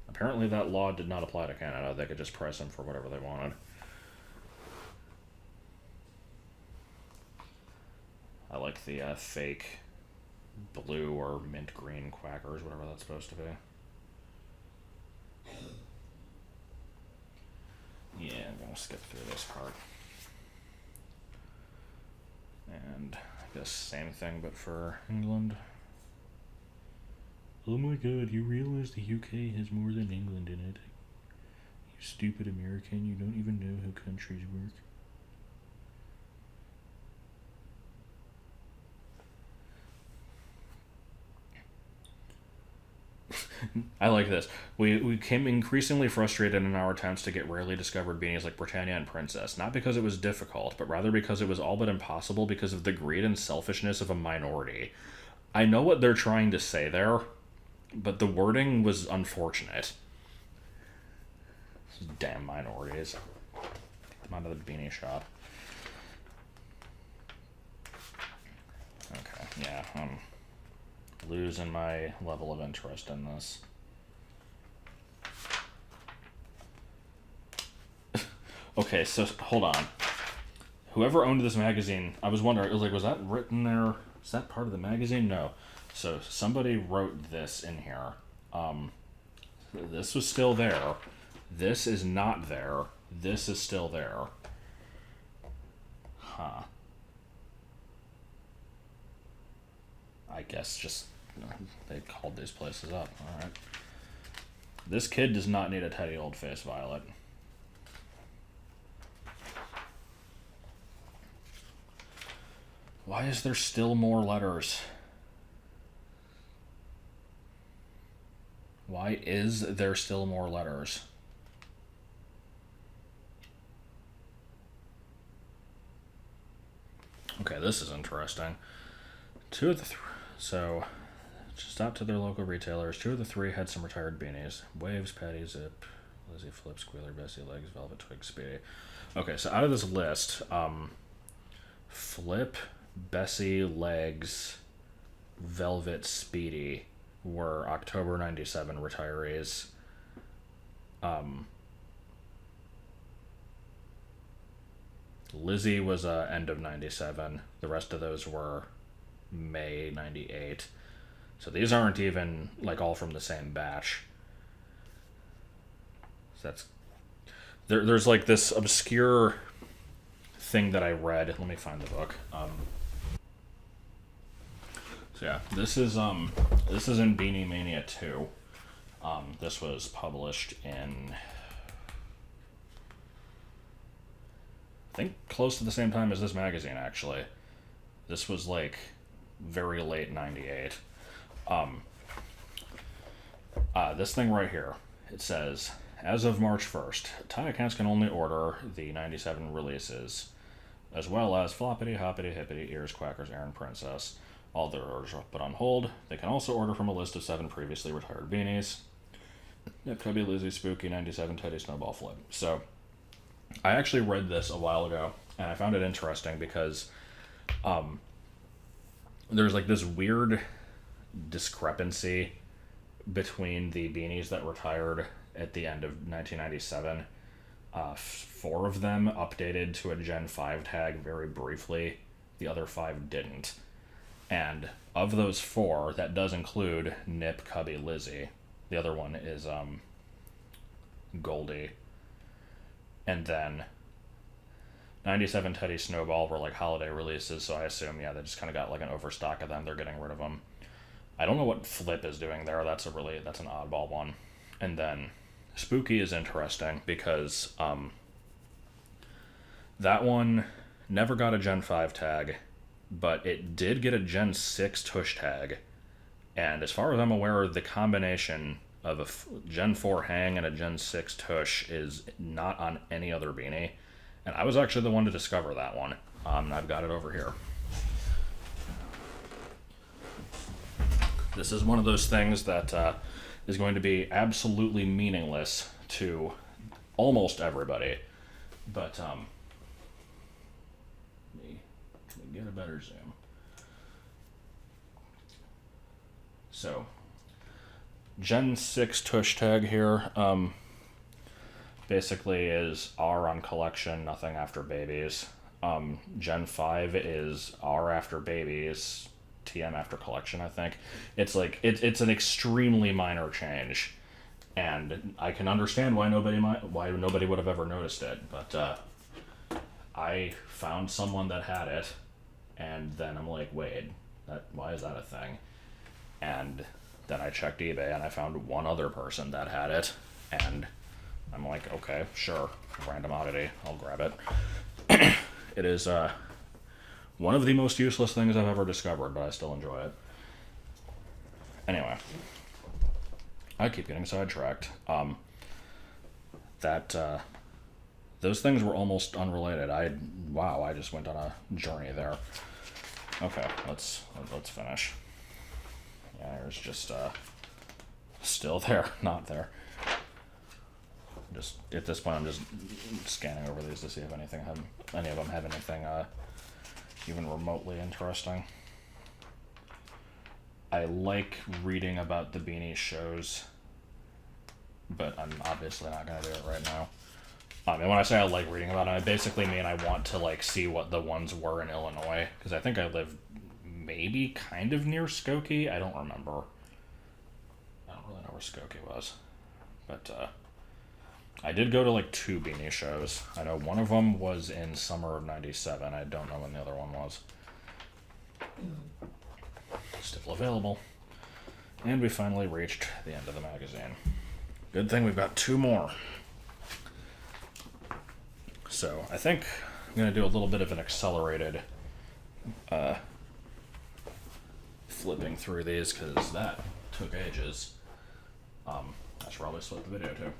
A: apparently that law did not apply to Canada. They could just price them for whatever they wanted. I like the fake blue or mint green quackers, whatever that's supposed to be. Yeah, I'm gonna skip through this part. And I guess same thing, but for England. Oh my god, you realize the UK has more than England in it? You stupid American, you don't even know how countries work. I like this. We became increasingly frustrated in our attempts to get rarely discovered beanies like Britannia and Princess, not because it was difficult, but rather because it was all but impossible because of the greed and selfishness of a minority. I know what they're trying to say there, but the wording was unfortunate. Damn minorities. Come out of the beanie shop. Okay, yeah, losing my level of interest in this. Okay, so hold on. Whoever owned this magazine, I was wondering, was that written there? Is that part of the magazine? No. So somebody wrote this in here. This was still there. This is not there. This is still there. Huh. I guess just they called these places up. Alright. This kid does not need a Teddy Oldface Violet. Why is there still more letters? Why is there still more letters? Okay, this is interesting. Two of the so, just out to their local retailers. 2 of the 3 had some retired beanies. Waves, Paddy, Zip, Lizzie, Flip, Squealer, Bessie, Legs, Velvet, Twig, Speedy. Okay, so out of this list, Flip, Bessie, Legs, Velvet, Speedy were October 97 retirees. Lizzie was end of 97. The rest of those were May 98. So these aren't even like all from the same batch. So that's there's like this obscure thing that I read. Let me find the book. So yeah, this is in Beanie Mania 2. This was published in I think close to the same time as this magazine actually. This was like very late 98. This thing right here, it says, as of March 1st, tie accounts can only order the 97 releases, as well as Floppity, Hoppity, Hippity, Ears, Quackers, Aaron Princess. All their orders are put on hold. They can also order from a list of 7 previously retired beanies. Nip, Cubby, Lizzie, Spooky, 97, Teddy, Snowball, Flip. So, I actually read this a while ago, and I found it interesting because there's like this weird discrepancy between the beanies that retired at the end of 1997. 4 of them updated to a Gen 5 tag very briefly. The other 5 didn't. And of those 4, that does include Nip, Cubby, Lizzie. The other one is Goldie. And then 97 Teddy, Snowball were like holiday releases, so I assume, yeah, they just kind of got like an overstock of them. They're getting rid of them. I don't know what Flip is doing there. That's an oddball one. And then Spooky is interesting because that one never got a Gen 5 tag, but it did get a Gen 6 tush tag. And as far as I'm aware, the combination of a Gen 4 hang and a Gen 6 tush is not on any other beanie. And I was actually the one to discover that one. I've got it over here. This is one of those things that is going to be absolutely meaningless to almost everybody. But, let me get a better zoom. So, Gen 6 tush tag here, basically is R on collection, nothing after babies. Gen 5 is R after babies, TM after collection, I think. It's like, it's an extremely minor change. And I can understand why nobody would have ever noticed it, but I found someone that had it, and then I'm like, wait, why is that a thing? And then I checked eBay, and I found one other person that had it, and I'm like, okay, sure, random oddity, I'll grab it. It is one of the most useless things I've ever discovered, but I still enjoy it. Anyway, I keep getting sidetracked. Those things were almost unrelated. I just went on a journey there. Okay, let's finish. Yeah, there's just still there, not there. Just at this point, I'm just scanning over these to see if any of them have anything even remotely interesting. I like reading about the Beanie shows, but I'm obviously not going to do it right now. And when I say I like reading about them, I basically mean I want to like see what the ones were in Illinois, because I think I live maybe kind of near Skokie. I don't remember. I don't really know where Skokie was, but I did go to like 2 Beanie shows. I know one of them was in summer of '97. I don't know when the other one was. Still available. And we finally reached the end of the magazine. Good thing we've got 2 more. So I think I'm going to do a little bit of an accelerated flipping through these, because that took ages. I should probably split the video too.